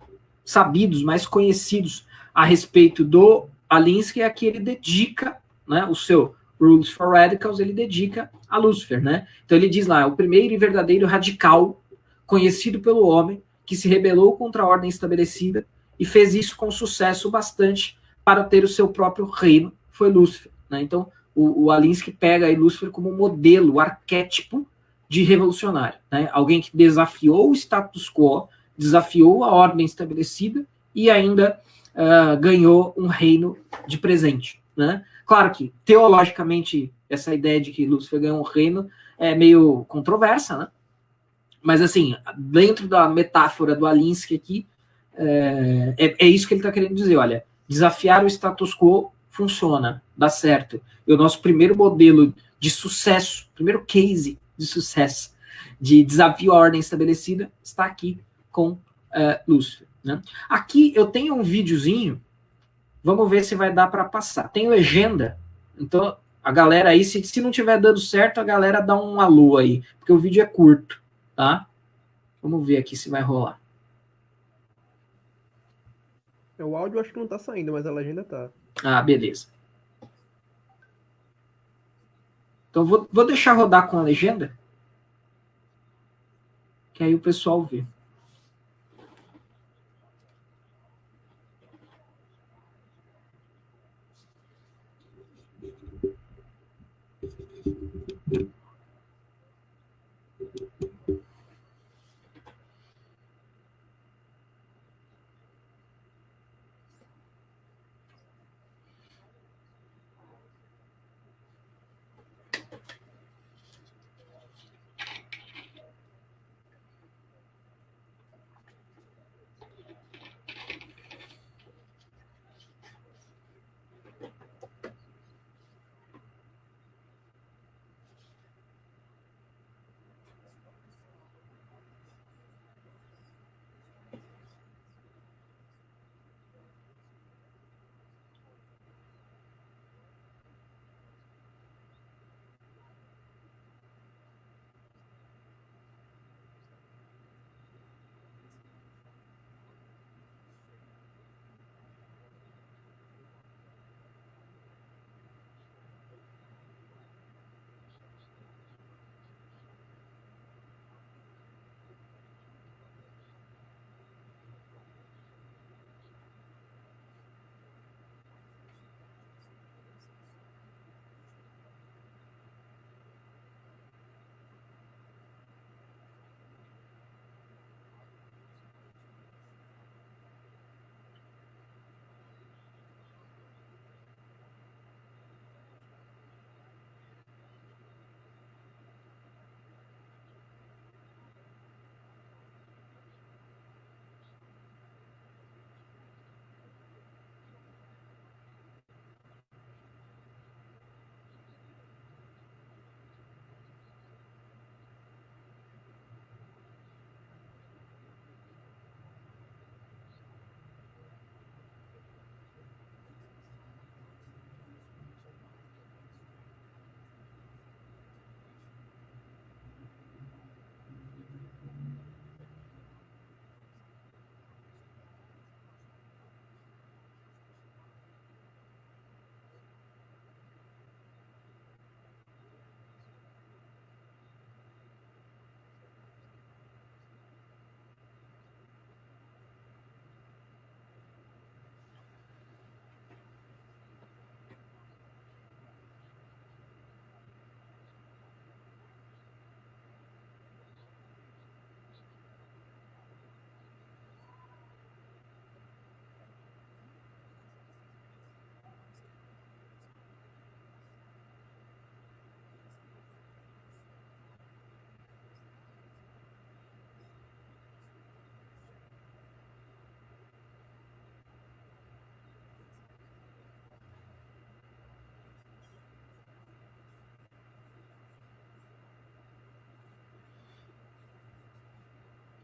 sabidos, mais conhecidos a respeito do Alinsky é que ele dedica, né, o seu Rules for Radicals, ele dedica a Lúcifer, né? Então ele diz lá, o primeiro e verdadeiro radical conhecido pelo homem que se rebelou contra a ordem estabelecida e fez isso com sucesso bastante para ter o seu próprio reino, foi Lúcifer, né? Então o Alinsky pega aí Lúcifer como modelo, arquétipo de revolucionário, né? Alguém que desafiou o status quo, desafiou a ordem estabelecida e ainda ganhou um reino de presente, né? Claro que, teologicamente, essa ideia de que Lúcifer ganhou um reino é meio controversa, né? Mas, assim, dentro da metáfora do Alinsky aqui, é isso que ele está querendo dizer, olha, desafiar o status quo funciona, dá certo. E o nosso primeiro modelo de sucesso, primeiro case de sucesso, de desafio à ordem estabelecida, está aqui com Lúcifer. Né? Aqui eu tenho um videozinho, vamos ver se vai dar para passar. Tem legenda, então a galera aí, se não tiver dando certo, a galera dá um alô aí, porque o vídeo é curto, tá? Vamos ver aqui se vai rolar. O áudio acho que não tá saindo, mas a legenda tá. Ah, beleza. Então vou deixar rodar com a legenda, que aí o pessoal vê.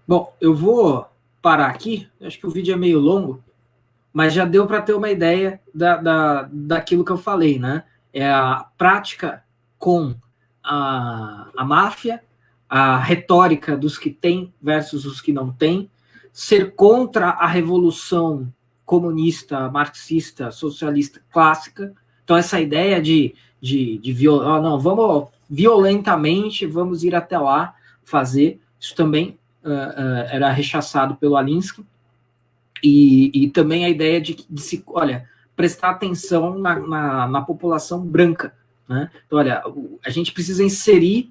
Bom, eu vou parar aqui, acho que o vídeo é meio longo, mas já deu para ter uma ideia daquilo que eu falei, né? É a prática com a máfia, a retórica dos que têm versus os que não têm, ser contra a revolução comunista, marxista, socialista clássica. Então, essa ideia de não, vamos violentamente, vamos ir até lá fazer, isso também era rechaçado pelo Alinsky. E também a ideia de se, olha, prestar atenção na população branca, né? Então, olha, a gente precisa inserir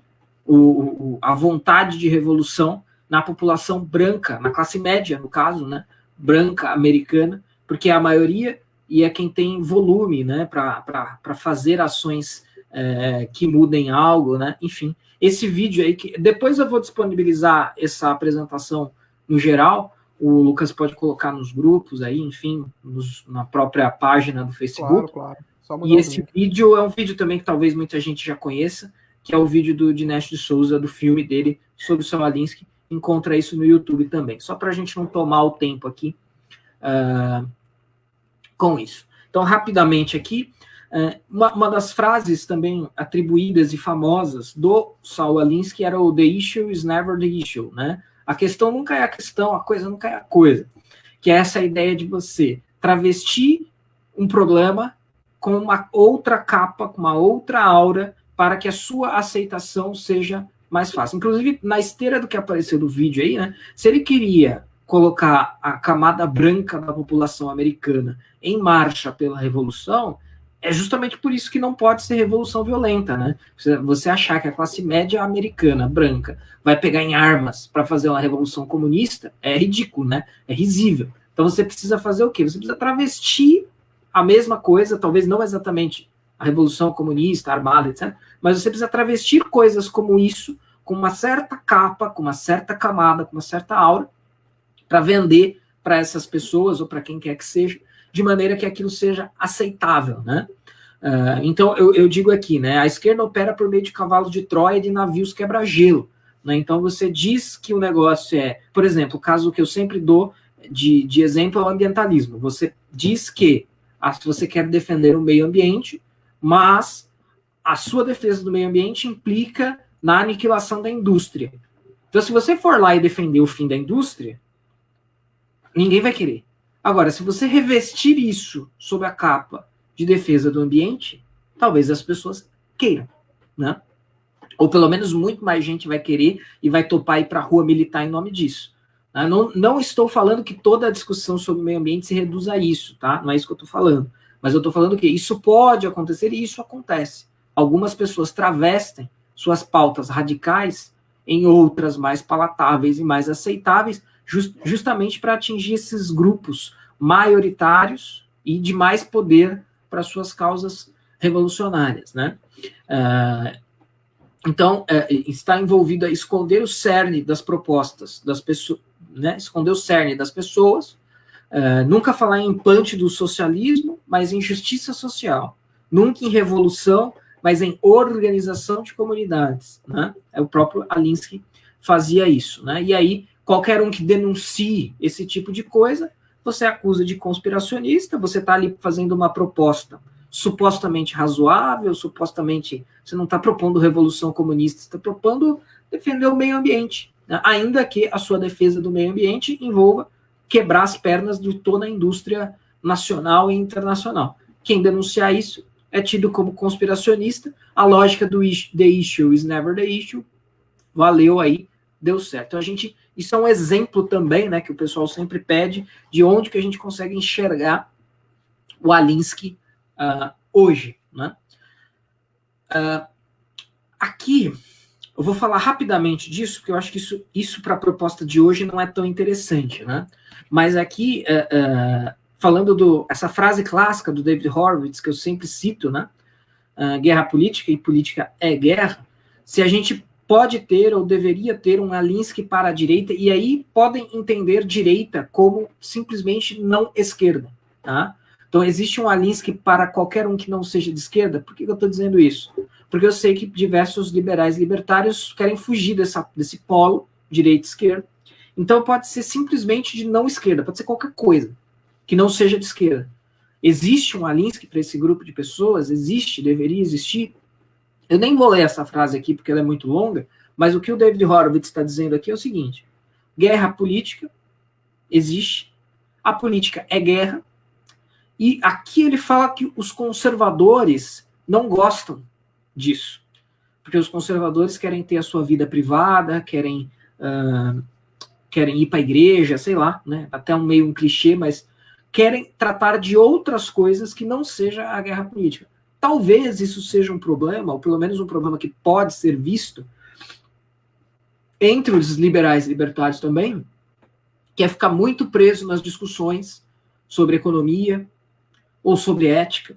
a vontade de revolução na população branca, na classe média, no caso, né? Branca, americana, porque é a maioria e é quem tem volume, né? Para fazer ações que mudem algo, né? Enfim, esse vídeo aí, que depois eu vou disponibilizar essa apresentação no geral. O Lucas pode colocar nos grupos aí, enfim, na própria página do Facebook. Claro. E esse vídeo é um vídeo também que talvez muita gente já conheça, que é o vídeo do Dinesh de Souza, do filme dele sobre o Saul Alinsky. Encontra isso no YouTube também. Só para a gente não tomar o tempo aqui com isso. Então, rapidamente aqui, uma das frases também atribuídas e famosas do Saul Alinsky era o "The issue is never the issue", né? A questão nunca é a questão, a coisa nunca é a coisa. Que é essa ideia de você travestir um problema com uma outra capa, com uma outra aura, para que a sua aceitação seja mais fácil. Inclusive, na esteira do que apareceu no vídeo aí, né? Se ele queria colocar a camada branca da população americana em marcha pela revolução, é justamente por isso que não pode ser revolução violenta, né? Você achar que a classe média americana, branca, vai pegar em armas para fazer uma revolução comunista, é ridículo, né? É risível. Então você precisa fazer o quê? Você precisa travestir a mesma coisa, talvez não exatamente a revolução comunista, armada, etc., mas você precisa travestir coisas como isso, com uma certa capa, com uma certa camada, com uma certa aura, para vender para essas pessoas, ou para quem quer que seja, de maneira que aquilo seja aceitável, né? Então, eu digo aqui, né? A esquerda opera por meio de cavalos de Troia e de navios quebra-gelo, né? Então, você diz que o negócio é... Por exemplo, o caso que eu sempre dou de exemplo é o ambientalismo. Você diz que você quer defender o meio ambiente, mas a sua defesa do meio ambiente implica na aniquilação da indústria. Então, se você for lá e defender o fim da indústria, ninguém vai querer. Agora, se você revestir isso sob a capa de defesa do ambiente, talvez as pessoas queiram, né? Ou pelo menos muito mais gente vai querer e vai topar ir para a rua militar em nome disso. Não estou falando que toda a discussão sobre o meio ambiente se reduz a isso, tá? Não é isso que eu estou falando. Mas eu estou falando que isso pode acontecer e isso acontece. Algumas pessoas travestem suas pautas radicais em outras mais palatáveis e mais aceitáveis, justamente para atingir esses grupos maioritários e de mais poder para suas causas revolucionárias, né? Então, está envolvido a esconder o cerne das propostas das pessoas, né? Esconder o cerne das pessoas, nunca falar em implante do socialismo, mas em justiça social, nunca em revolução, mas em organização de comunidades, né? O próprio Alinsky fazia isso, né? E aí, qualquer um que denuncie esse tipo de coisa, você acusa de conspiracionista, você está ali fazendo uma proposta supostamente razoável, supostamente você não está propondo revolução comunista, você está propondo defender o meio ambiente, né? Ainda que a sua defesa do meio ambiente envolva quebrar as pernas de toda a indústria nacional e internacional. Quem denunciar isso é tido como conspiracionista. A lógica do the issue is never the issue, valeu aí, deu certo. Então, isso é um exemplo também, né, que o pessoal sempre pede, de onde que a gente consegue enxergar o Alinsky hoje, né? Aqui, eu vou falar rapidamente disso, porque eu acho que isso para a proposta de hoje não é tão interessante, né? Mas aqui, falando essa frase clássica do David Horowitz, que eu sempre cito, né? Guerra política e política é guerra. Se a gente pode ter ou deveria ter um Alinsky para a direita, e aí podem entender direita como simplesmente não esquerda, tá? Então, existe um Alinsky para qualquer um que não seja de esquerda? Por que eu estou dizendo isso? Porque eu sei que diversos liberais libertários querem fugir desse polo, direita e esquerda, Então pode ser simplesmente de não esquerda, pode ser qualquer coisa que não seja de esquerda. Existe um Alinsky para esse grupo de pessoas? Existe, deveria existir. Eu nem vou ler essa frase aqui porque ela é muito longa, mas o que o David Horowitz está dizendo aqui é o seguinte: guerra política existe, a política é guerra, e aqui ele fala que os conservadores não gostam disso, porque os conservadores querem ter a sua vida privada, querem ir para a igreja, sei lá, né? Até meio um clichê, mas querem tratar de outras coisas que não seja a guerra política. Talvez isso seja um problema, ou pelo menos um problema que pode ser visto entre os liberais e libertários também, que é ficar muito preso nas discussões sobre economia ou sobre ética,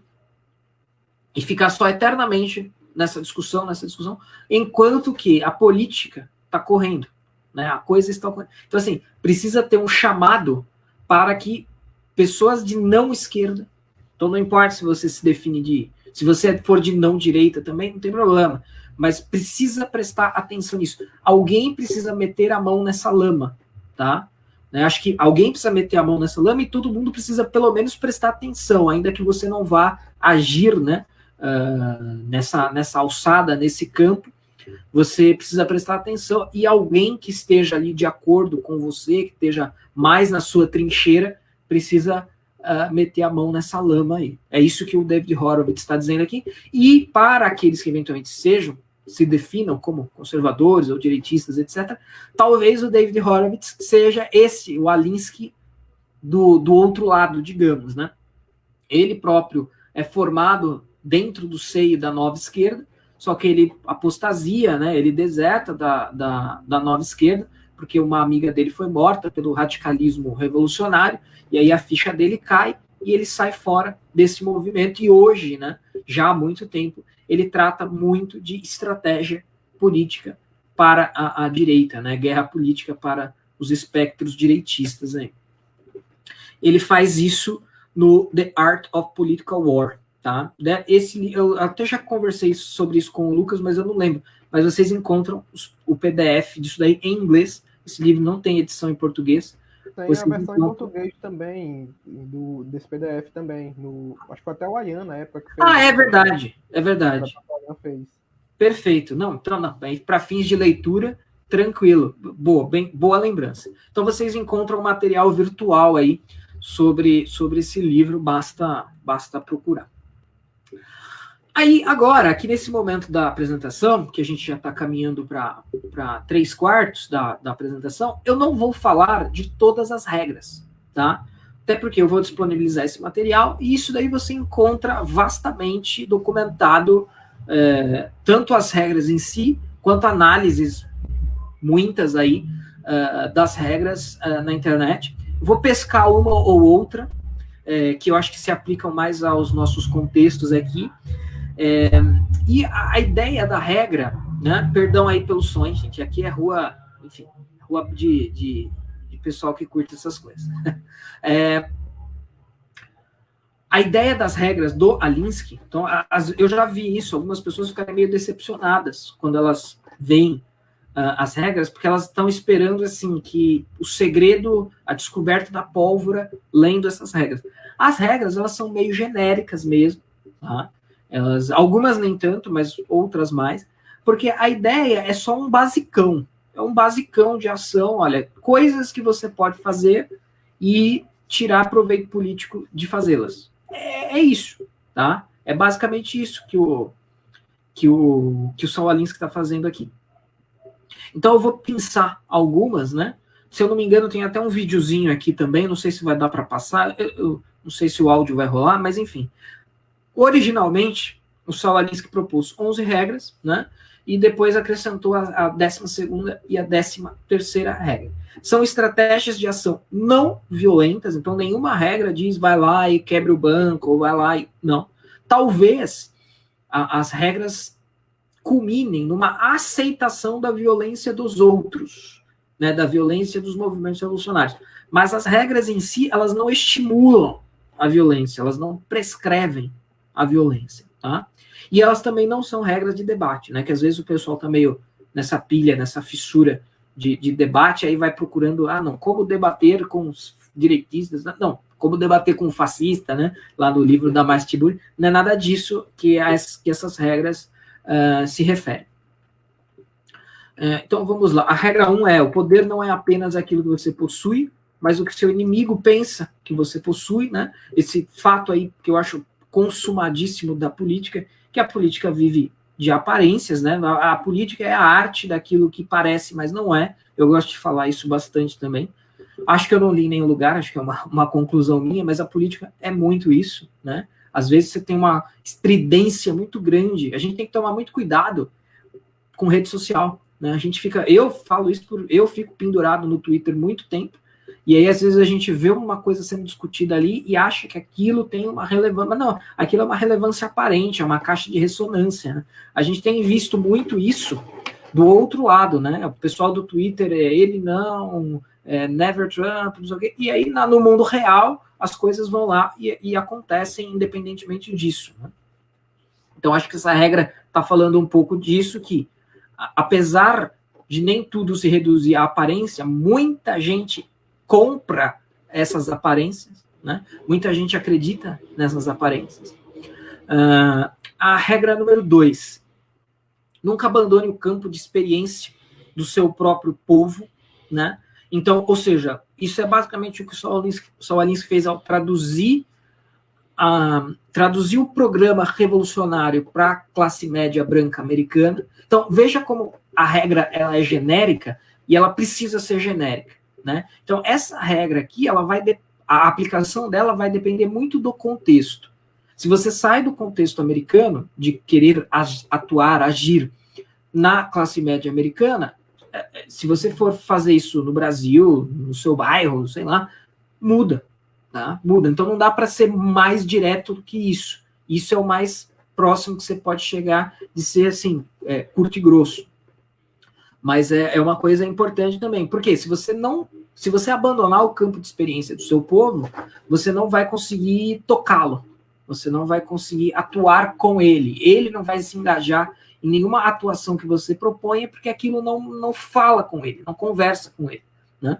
e ficar só eternamente nessa discussão, enquanto que a política está correndo, né? A coisa está correndo. Então, assim, precisa ter um chamado para que pessoas de não esquerda, então não importa se você se define se você for de não direita também, não tem problema, mas precisa prestar atenção nisso. Alguém precisa meter a mão nessa lama, tá? Acho que alguém precisa meter a mão nessa lama e todo mundo precisa pelo menos prestar atenção, ainda que você não vá agir, né, nessa alçada, nesse campo, você precisa prestar atenção, e alguém que esteja ali de acordo com você, que esteja mais na sua trincheira, precisa meter a mão nessa lama aí. É isso que o David Horowitz está dizendo aqui, e para aqueles que eventualmente se definam como conservadores ou direitistas, etc., talvez o David Horowitz seja o Alinsky do outro lado, digamos, né? Ele próprio é formado dentro do seio da nova esquerda, só que ele apostasia, né? Ele deserta da nova esquerda, porque uma amiga dele foi morta pelo radicalismo revolucionário, e aí a ficha dele cai, e ele sai fora desse movimento, e hoje, né, já há muito tempo, ele trata muito de estratégia política para a direita, né, guerra política para os espectros direitistas. Aí. Ele faz isso no The Art of Political War. Tá? Eu até já conversei sobre isso com o Lucas, mas eu não lembro. Mas vocês encontram o PDF disso daí em inglês. Esse livro não tem edição em português. Tem a versão em português também, desse PDF também. Acho que foi até o Ayan na época que fez. É verdade. É verdade. Fez. Perfeito. Não, para fins de leitura, tranquilo. Boa lembrança. Então vocês encontram material virtual aí sobre esse livro, basta procurar. Aí, agora, aqui nesse momento da apresentação, que a gente já está caminhando para 3/4 da apresentação, eu não vou falar de todas as regras, tá? Até porque eu vou disponibilizar esse material e isso daí você encontra vastamente documentado, tanto as regras em si, quanto análises, muitas aí, das regras na internet. Vou pescar uma ou outra, que eu acho que se aplicam mais aos nossos contextos aqui. E a ideia da regra, né? Perdão aí pelo som, gente. Aqui é rua, enfim, rua de pessoal que curte essas coisas. A ideia das regras do Alinsky, então, eu já vi isso, algumas pessoas ficarem meio decepcionadas quando elas veem as regras, porque elas estão esperando assim que o segredo, a descoberta da pólvora, lendo essas regras. As regras, elas são meio genéricas mesmo, tá? Algumas nem tanto, mas outras mais, porque a ideia é só um basicão, é um basicão de ação, olha, coisas que você pode fazer e tirar proveito político de fazê-las. É isso, tá? É basicamente isso que o Saul Alinsky está fazendo aqui. Então eu vou pensar algumas, né? Se eu não me engano, tem até um videozinho aqui também, não sei se vai dar para passar, eu não sei se o áudio vai rolar, mas enfim. Originalmente, o Saul Alinsky propôs 11 regras, né? E depois acrescentou a 12ª e a 13ª regra. São estratégias de ação não violentas, então nenhuma regra diz vai lá e quebre o banco, ou vai lá e... Não. Talvez as regras culminem numa aceitação da violência dos outros, né, da violência dos movimentos revolucionários. Mas as regras em si, elas não estimulam a violência, elas não prescrevem a violência, tá? E elas também não são regras de debate, né, que às vezes o pessoal tá meio nessa pilha, nessa fissura de debate, aí vai procurando, não, como debater com os direitistas, não, como debater com o fascista, né, lá no livro da Mais Tiburi, não é nada disso que essas regras se referem. Então, vamos lá. A regra 1 o poder não é apenas aquilo que você possui, mas o que seu inimigo pensa que você possui, né? Esse fato aí que eu acho consumadíssimo da política, que a política vive de aparências, né? A política é a arte daquilo que parece, mas não é. Eu gosto de falar isso bastante também. Acho que eu não li em nenhum lugar, acho que é uma conclusão minha, mas a política é muito isso, né? Às vezes você tem uma estridência muito grande, a gente tem que tomar muito cuidado com rede social, né? A gente fica, eu falo isso, eu fico pendurado no Twitter muito tempo, e aí às vezes a gente vê uma coisa sendo discutida ali e acha que aquilo tem uma relevância, mas não, aquilo é uma relevância aparente, é uma caixa de ressonância, né? A gente tem visto muito isso do outro lado, né? O pessoal do Twitter ele não, never Trump, não sei o quê, e aí no mundo real as coisas vão lá e acontecem independentemente disso, né? Então acho que essa regra está falando um pouco disso, que apesar de nem tudo se reduzir à aparência, muita gente compra essas aparências, né? Muita gente acredita nessas aparências. A regra número 2, nunca abandone o campo de experiência do seu próprio povo, né? Então, ou seja, isso é basicamente o que o Saul Alinsky fez ao traduzir o programa revolucionário para a classe média branca americana. Então, veja como a regra ela é genérica e ela precisa ser genérica, né? Então, essa regra aqui, a aplicação dela vai depender muito do contexto. Se você sai do contexto americano, de querer agir na classe média americana, se você for fazer isso no Brasil, no seu bairro, sei lá, muda. Tá? Muda. Então não dá para ser mais direto do que isso. Isso é o mais próximo que você pode chegar de ser assim, curto e grosso. Mas é uma coisa importante também. Porque se você abandonar o campo de experiência do seu povo, você não vai conseguir tocá-lo. Você não vai conseguir atuar com ele. Ele não vai se engajar em nenhuma atuação que você proponha, porque aquilo não fala com ele, não conversa com ele, né?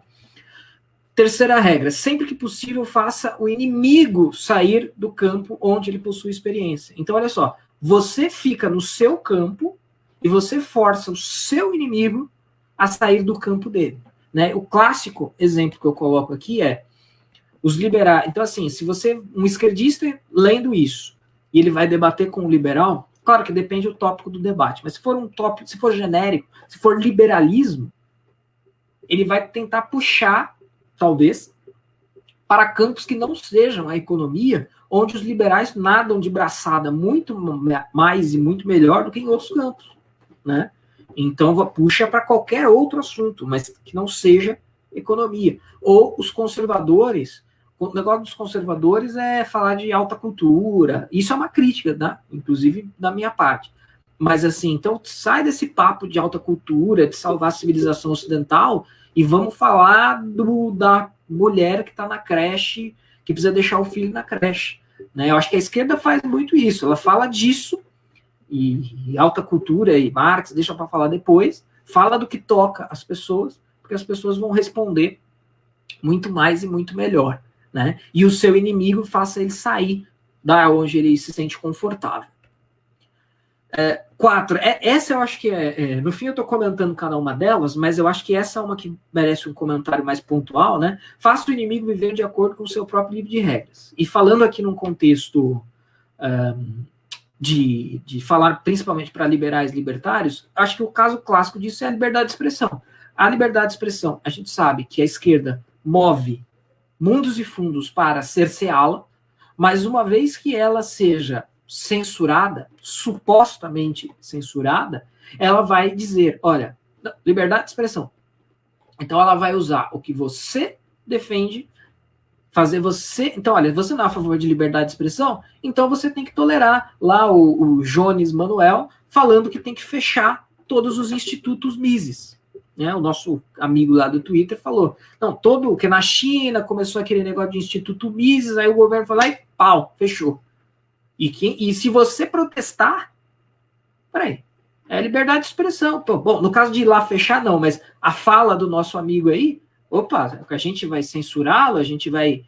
Terceira regra, sempre que possível, faça o inimigo sair do campo onde ele possui experiência. Então, olha só, você fica no seu campo e você força o seu inimigo a sair do campo dele, né? O clássico exemplo que eu coloco aqui é os liberais. Então, assim, se você, um esquerdista lendo isso, e ele vai debater com um liberal, claro que depende do tópico do debate, mas se for um tópico, se for genérico, se for liberalismo, ele vai tentar puxar, talvez, para campos que não sejam a economia, onde os liberais nadam de braçada muito mais e muito melhor do que em outros campos, né? Então, puxa para qualquer outro assunto, mas que não seja economia. Ou os conservadores, o negócio dos conservadores é falar de alta cultura, isso é uma crítica, né? Inclusive da minha parte. Mas assim, então sai desse papo de alta cultura, de salvar a civilização ocidental, e vamos falar da mulher que está na creche, que precisa deixar o filho na creche, né? Eu acho que a esquerda faz muito isso, ela fala disso, e alta cultura e Marx, deixa para falar depois, fala do que toca as pessoas, porque as pessoas vão responder muito mais e muito melhor, né? E o seu inimigo faça ele sair da onde ele se sente confortável. 4. Essa eu acho que no fim eu estou comentando cada uma delas, mas eu acho que essa é uma que merece um comentário mais pontual, né? Faça o inimigo viver de acordo com o seu próprio livro de regras. E falando aqui num contexto de falar principalmente para liberais e libertários, acho que o caso clássico disso é a liberdade de expressão. A liberdade de expressão, a gente sabe que a esquerda move mundos e fundos para cerceá-la, mas uma vez que ela seja censurada, supostamente censurada, ela vai dizer, olha, liberdade de expressão. Então ela vai usar o que você defende, fazer você... Então, olha, você não é a favor de liberdade de expressão, então você tem que tolerar lá o Jones Manuel falando que tem que fechar todos os institutos Mises. Né? O nosso amigo lá do Twitter falou, não, que na China começou aquele negócio de instituto Mises, aí o governo falou, e pau, fechou. E se você protestar, peraí, É liberdade de expressão. Pô, bom, no caso de ir lá fechar, não, mas a fala do nosso amigo aí, opa, a gente vai censurá-lo, a gente vai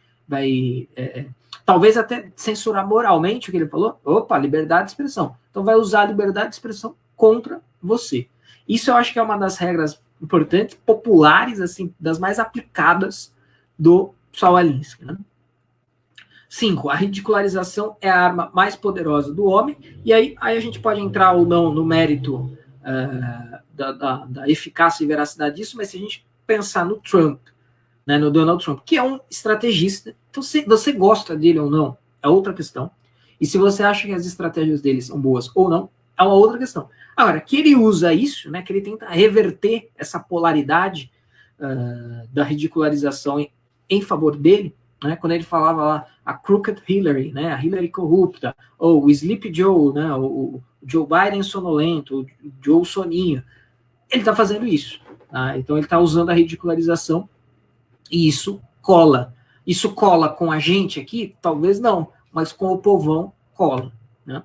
talvez até censurar moralmente o que ele falou. Opa, liberdade de expressão. Então vai usar a liberdade de expressão contra você. Isso eu acho que é uma das regras importantes, populares, assim, das mais aplicadas do Saul Alinsky, né? 5. A ridicularização é a arma mais poderosa do homem. E aí a gente pode entrar ou não no mérito da eficácia e veracidade disso, mas se a gente pensar no Trump, né, no Donald Trump, que é um estrategista, então se você gosta dele ou não, é outra questão. E se você acha que as estratégias dele são boas ou não, é uma outra questão. Agora, que ele usa isso, né, que ele tenta reverter essa polaridade da ridicularização em favor dele, né, quando ele falava lá a Crooked Hillary, né, a Hillary corrupta, ou o Sleepy Joe, né, o Joe Biden sonolento, o Joe soninho, ele está fazendo isso. Tá? Então ele está usando a ridicularização e isso cola. Isso cola com a gente aqui? Talvez não, mas com o povão cola. Né?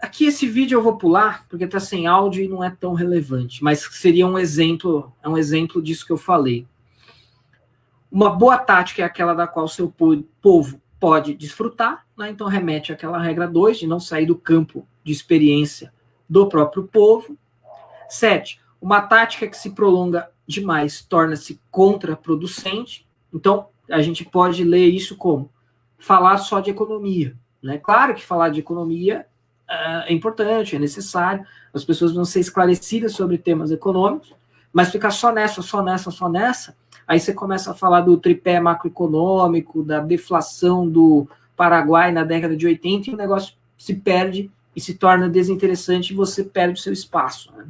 Aqui esse vídeo eu vou pular, porque está sem áudio e não é tão relevante, mas seria um exemplo disso que eu falei. Uma boa tática é aquela da qual seu povo pode desfrutar, né? Então remete àquela regra 2, de não sair do campo de experiência do próprio povo. 7. Uma tática que se prolonga demais torna-se contraproducente. Então, a gente pode ler isso como falar só de economia. Né? Claro que falar de economia é importante, é necessário, as pessoas vão ser esclarecidas sobre temas econômicos, mas ficar só nessa, aí você começa a falar do tripé macroeconômico, da deflação do Paraguai na década de 80, e o negócio se perde e se torna desinteressante e você perde o seu espaço. Né?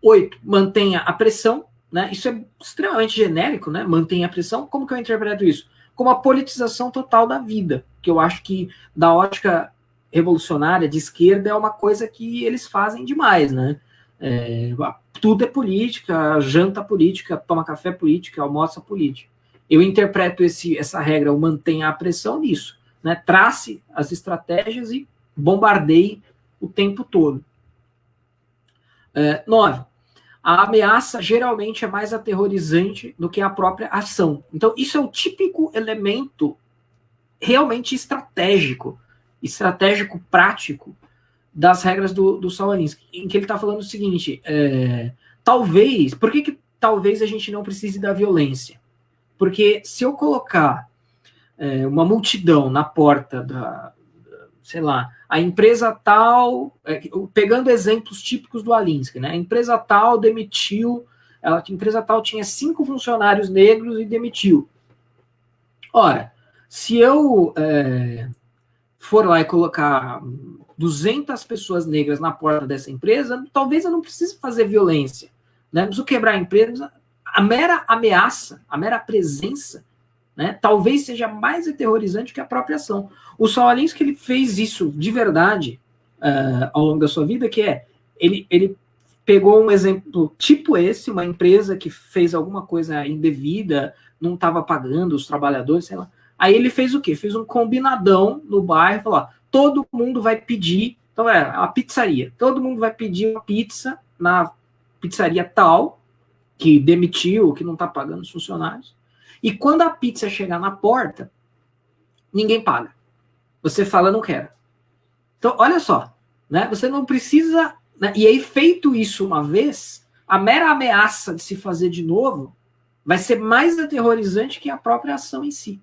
8. Mantenha a pressão. Né? Isso é extremamente genérico, né? Mantenha a pressão. Como que eu interpreto isso? Como a politização total da vida, que eu acho que da ótica revolucionária de esquerda é uma coisa que eles fazem demais, né? Tudo é política, janta política, toma café política, almoça política. Eu interpreto essa regra, o mantenha a pressão nisso, né? Trace as estratégias e bombardeie o tempo todo. 9. A ameaça geralmente é mais aterrorizante do que a própria ação. Então, isso é o típico elemento realmente estratégico prático das regras do Saul Alinsky, em que ele está falando o seguinte, por que talvez a gente não precise da violência? Porque se eu colocar uma multidão na porta sei lá, a empresa tal, pegando exemplos típicos do Alinsky, né? A empresa tal demitiu, a empresa tal tinha 5 funcionários negros e demitiu. Ora, se eu for lá e colocar 200 pessoas negras na porta dessa empresa, talvez eu não precise fazer violência. Né? Não preciso quebrar a empresa. A mera ameaça, a mera presença, né, talvez seja mais aterrorizante que a própria ação. O Saul Alinsky, ele fez isso de verdade ao longo da sua vida, que ele pegou um exemplo tipo esse, uma empresa que fez alguma coisa indevida, não estava pagando os trabalhadores, sei lá. Aí ele fez o quê? Fez um combinadão no bairro, falou, ó, todo mundo vai pedir, então uma pizzaria, todo mundo vai pedir uma pizza na pizzaria tal, que demitiu, que não está pagando os funcionários, e quando a pizza chegar na porta, ninguém paga. Você fala, não quero. Então, olha só, né? Você não precisa... Né? E aí, feito isso uma vez, a mera ameaça de se fazer de novo vai ser mais aterrorizante que a própria ação em si.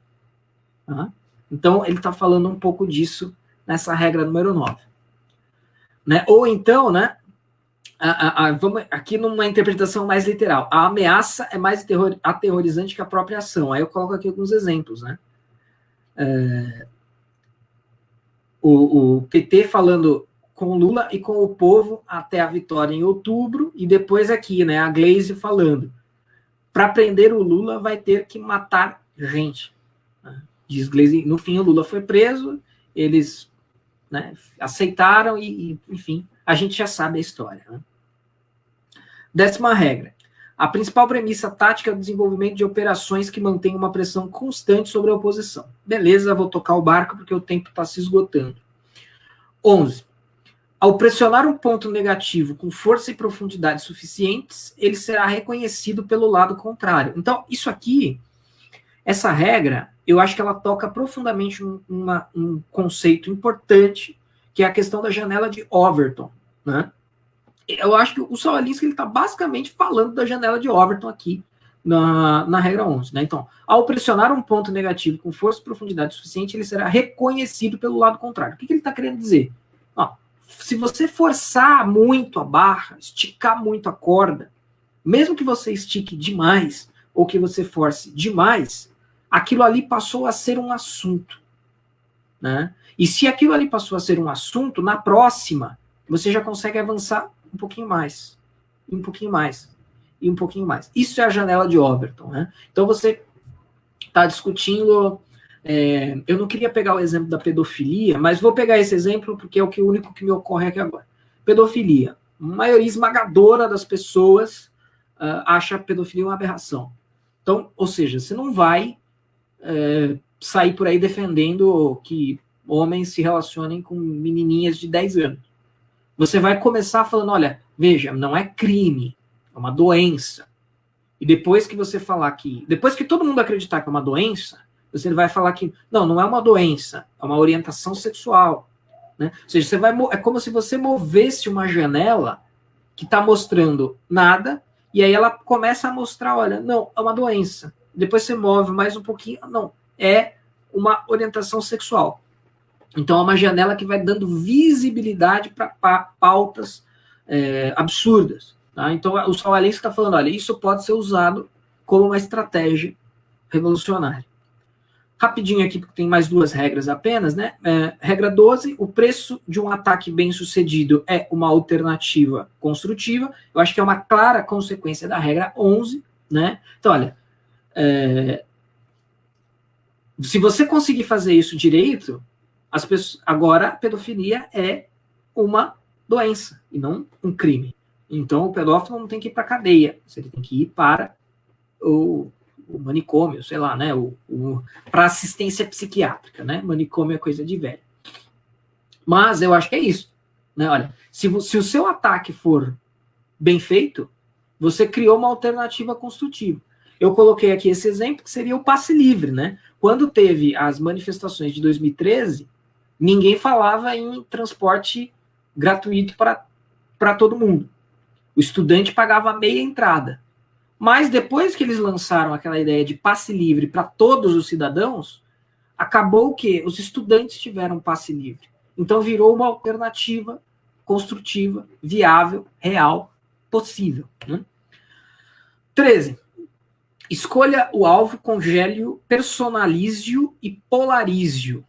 Tá? Então, ele está falando um pouco disso nessa regra número 9. Né? Ou então, né? Vamos aqui numa interpretação mais literal. A ameaça é mais aterrorizante que a própria ação. Aí eu coloco aqui alguns exemplos. Né? O PT falando com Lula e com o povo até a vitória em outubro, e depois aqui, né, a Gleisi falando, para prender o Lula vai ter que matar gente. Diz Gleisi, no fim o Lula foi preso, eles, né, aceitaram e, enfim, a gente já sabe a história. Né? 10ª regra. A principal premissa tática é o desenvolvimento de operações que mantêm uma pressão constante sobre a oposição. Beleza, vou tocar o barco porque o tempo está se esgotando. 11. Ao pressionar um ponto negativo com força e profundidade suficientes, ele será reconhecido pelo lado contrário. Então, isso aqui, essa regra, eu acho que ela toca profundamente um conceito importante, que é a questão da janela de Overton, né? Eu acho que o Saul Alinsky está basicamente falando da janela de Overton aqui na regra 11. Né? Então, ao pressionar um ponto negativo com força e profundidade suficiente, ele será reconhecido pelo lado contrário. O que ele está querendo dizer? Ó, se você forçar muito a barra, esticar muito a corda, mesmo que você estique demais ou que você force demais, aquilo ali passou a ser um assunto. Né? E se aquilo ali passou a ser um assunto, na próxima, você já consegue avançar um pouquinho mais, um pouquinho mais, e um pouquinho mais. Isso é a janela de Overton. Né? Então você está discutindo... eu não queria pegar o exemplo da pedofilia, mas vou pegar esse exemplo porque é o único que me ocorre aqui agora. Pedofilia. A maioria esmagadora das pessoas acha a pedofilia uma aberração. Então, ou seja, você não vai sair por aí defendendo que homens se relacionem com menininhas de 10 anos. Você vai começar falando, olha, veja, não é crime, é uma doença. E depois que você falar que... Depois que todo mundo acreditar que é uma doença, você vai falar que, não é uma doença, é uma orientação sexual. Né? Ou seja, é como se você movesse uma janela que está mostrando nada, e aí ela começa a mostrar, olha, não, é uma doença. Depois você move mais um pouquinho, não, é uma orientação sexual. Então é uma janela que vai dando visibilidade para pautas absurdas. Tá? Então o Saul Alinsky está falando, olha, isso pode ser usado como uma estratégia revolucionária. Rapidinho aqui, porque tem mais 2 regras apenas, né? Regra 12, o preço de um ataque bem sucedido é uma alternativa construtiva. Eu acho que é uma clara consequência da regra 11, né? Então, olha, se você conseguir fazer isso direito, as pessoas, agora a pedofilia é uma doença e não um crime. Então o pedófilo não tem que ir para a cadeia, ele tem que ir para o manicômio, sei lá, né? Para assistência psiquiátrica, né? Manicômio é coisa de velho. Mas eu acho que é isso. Né? Olha, se o seu ataque for bem feito, você criou uma alternativa construtiva. Eu coloquei aqui esse exemplo que seria o passe livre, né? Quando teve as manifestações de 2013, ninguém falava em transporte gratuito para todo mundo. O estudante pagava meia entrada. Mas depois que eles lançaram aquela ideia de passe livre para todos os cidadãos, acabou que os estudantes tiveram passe livre. Então virou uma alternativa construtiva, viável, real, possível. Né? 13. Escolha o alvo, congele-o, personalize-o e polarize-o.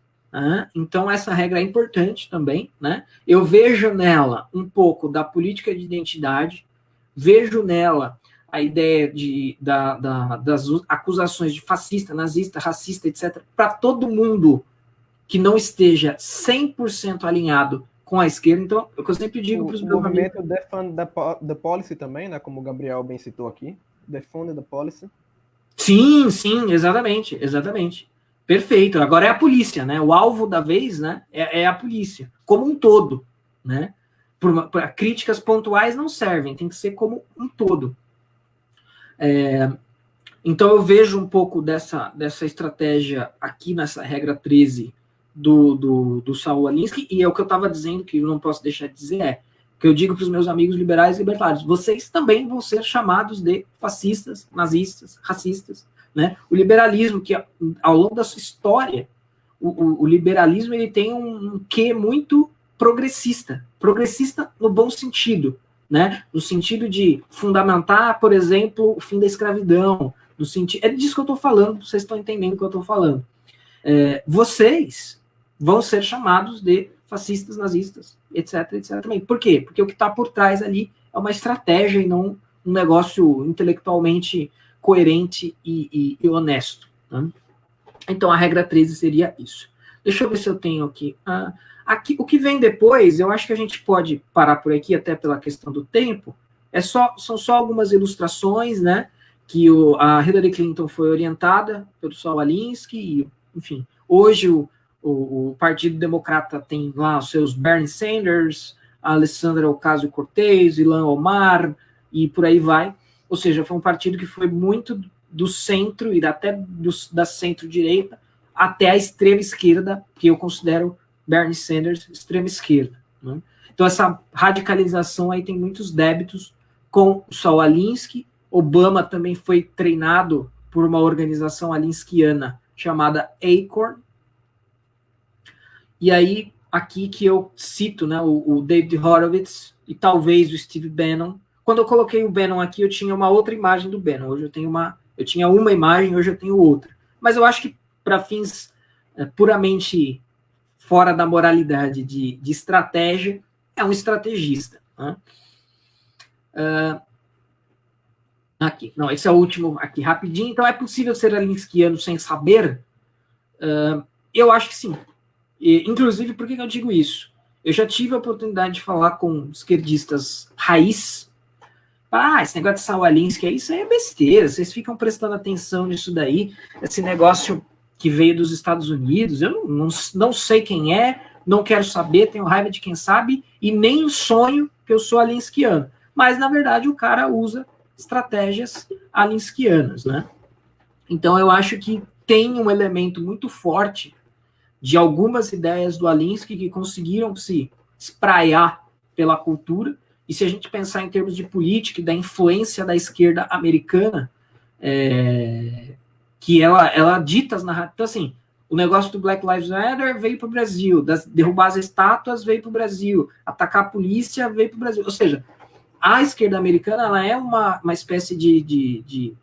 Então essa regra é importante também. Né? Eu vejo nela um pouco da política de identidade, vejo nela a ideia das acusações de fascista, nazista, racista, etc., para todo mundo que não esteja 100% alinhado com a esquerda. Então, é o que eu sempre digo para os meus amigos... O movimento Defund the Policy também, né, como o Gabriel bem citou aqui. Defund the Policy. Sim, exatamente. Perfeito. Agora é a polícia, né? O alvo da vez, né, é a polícia, como um todo. Né? Para críticas pontuais não servem, tem que ser como um todo. Então eu vejo um pouco dessa estratégia aqui nessa regra 13 do Saul Alinsky, e é o que eu estava dizendo, que eu não posso deixar de dizer, que eu digo para os meus amigos liberais e libertários, vocês também vão ser chamados de fascistas, nazistas, racistas. Né? O liberalismo, que ao longo da sua história, o liberalismo ele tem um quê muito progressista no bom sentido. Né? No sentido de fundamentar, por exemplo, o fim da escravidão. No sentido, é disso que eu estou falando, vocês estão entendendo o que eu estou falando. Vocês vão ser chamados de fascistas, nazistas, etc. também. Por quê? Porque o que está por trás ali é uma estratégia e não um negócio intelectualmente coerente e honesto. Né? Então, a regra 13 seria isso. Deixa eu ver se eu tenho aqui... Aqui, o que vem depois, eu acho que a gente pode parar por aqui, até pela questão do tempo, são só algumas ilustrações, né, que a Hillary Clinton foi orientada pelo Saul Alinsky, e, enfim, hoje o Partido Democrata tem lá os seus Bernie Sanders, a Alessandra Ocasio-Cortez, Ilhan Omar, e por aí vai. Ou seja, foi um partido que foi muito do centro, e até da centro-direita, até a extrema-esquerda, que eu considero Bernie Sanders extrema-esquerda. Né? Então, essa radicalização aí tem muitos débitos com o Saul Alinsky. Obama também foi treinado por uma organização alinskiana chamada ACORN. E aí, aqui que eu cito, né, o David Horowitz e talvez o Steve Bannon. Quando eu coloquei o Bannon aqui, eu tinha uma outra imagem do Bannon. Hoje eu tinha uma imagem, hoje eu tenho outra. Mas eu acho que para fins puramente fora da moralidade de estratégia, é um estrategista. Né? Aqui, não, esse é o último aqui, rapidinho. Então, é possível ser alinskiano sem saber? Eu acho que sim. E, inclusive, por que eu digo isso? Eu já tive a oportunidade de falar com esquerdistas raiz. Esse negócio de Saul Alinsky, isso aí é besteira, vocês ficam prestando atenção nisso daí, esse negócio que veio dos Estados Unidos, eu não sei quem é, não quero saber, tenho raiva de quem sabe, e nem sonho que eu sou alinskiano. Mas, na verdade, o cara usa estratégias alinskianas, né? Então, eu acho que tem um elemento muito forte de algumas ideias do Alinsky que conseguiram se espraiar pela cultura. E se a gente pensar em termos de política e da influência da esquerda americana, que ela dita as narrativas. Então, assim, o negócio do Black Lives Matter veio para o Brasil, derrubar as estátuas veio para o Brasil, atacar a polícia veio para o Brasil. Ou seja, a esquerda americana ela é uma espécie de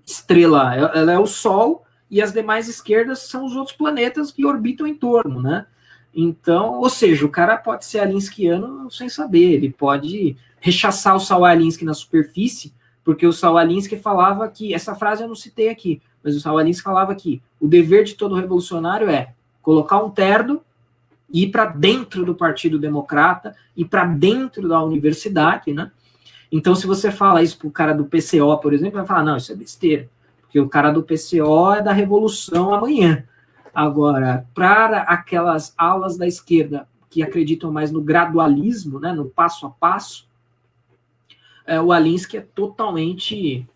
estrela, ela é o Sol, e as demais esquerdas são os outros planetas que orbitam em torno, né? Então, ou seja, o cara pode ser alinskiano sem saber, ele pode rechaçar o Saul Alinsky na superfície, porque o Saul Alinsky falava que, essa frase eu não citei aqui, mas o Saul Alinsky falava que o dever de todo revolucionário é colocar um terno e ir para dentro do Partido Democrata, ir para dentro da universidade, né? Então, se você fala isso para o cara do PCO, por exemplo, vai falar, não, isso é besteira, porque o cara do PCO é da revolução amanhã. Agora, para aquelas alas da esquerda que acreditam mais no gradualismo, né, no passo a passo, o Alinsky é totalmente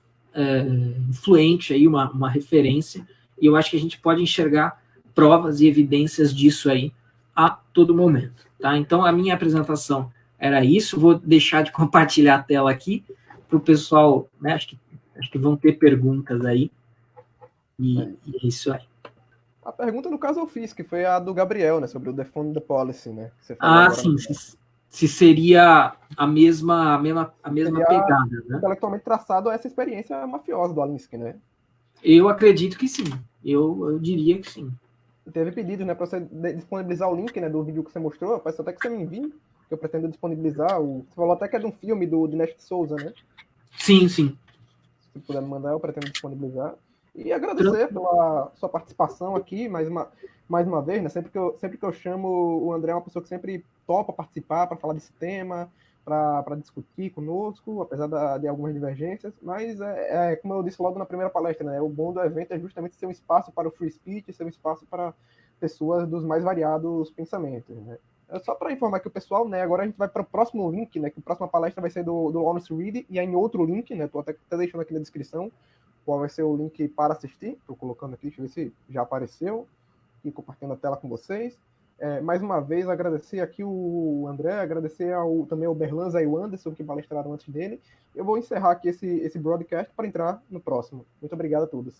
influente, aí, uma referência, e eu acho que a gente pode enxergar provas e evidências disso aí a todo momento. Tá? Então, a minha apresentação era isso, vou deixar de compartilhar a tela aqui para o pessoal, né, acho que vão ter perguntas aí, e é isso aí. A pergunta, no caso, eu fiz, que foi a do Gabriel, né, sobre o Defund the Policy, né, que você falou agora. Sim, se seria a mesma pegada, né? Intelectualmente traçado essa experiência mafiosa do Alinsky, né? Eu acredito que sim, eu diria que sim. Teve pedido, né, para você disponibilizar o link, né, do vídeo que você mostrou, parece até que você me envie, que eu pretendo disponibilizar. Você falou até que é de um filme do Dinesh D'Souza, né? Sim. Se puder me mandar, eu pretendo disponibilizar. E agradecer pela sua participação aqui, mais uma vez, né? Sempre que eu chamo o André, é uma pessoa que sempre topa participar para falar desse tema, para discutir conosco, apesar de algumas divergências. Mas, como eu disse logo na primeira palestra, né? O bom do evento é justamente ser um espaço para o free speech, ser um espaço para pessoas dos mais variados pensamentos, né? Só para informar que o pessoal, né, agora a gente vai para o próximo link, né, que a próxima palestra vai ser do Honest Read, e aí em outro link, né, estou até deixando aqui na descrição, qual vai ser o link para assistir, estou colocando aqui, deixa eu ver se já apareceu, e compartilhando a tela com vocês. Mais uma vez, agradecer aqui o André, agradecer também ao Berlanza e o Anderson, que palestraram antes dele. Eu vou encerrar aqui esse broadcast para entrar no próximo. Muito obrigado a todos.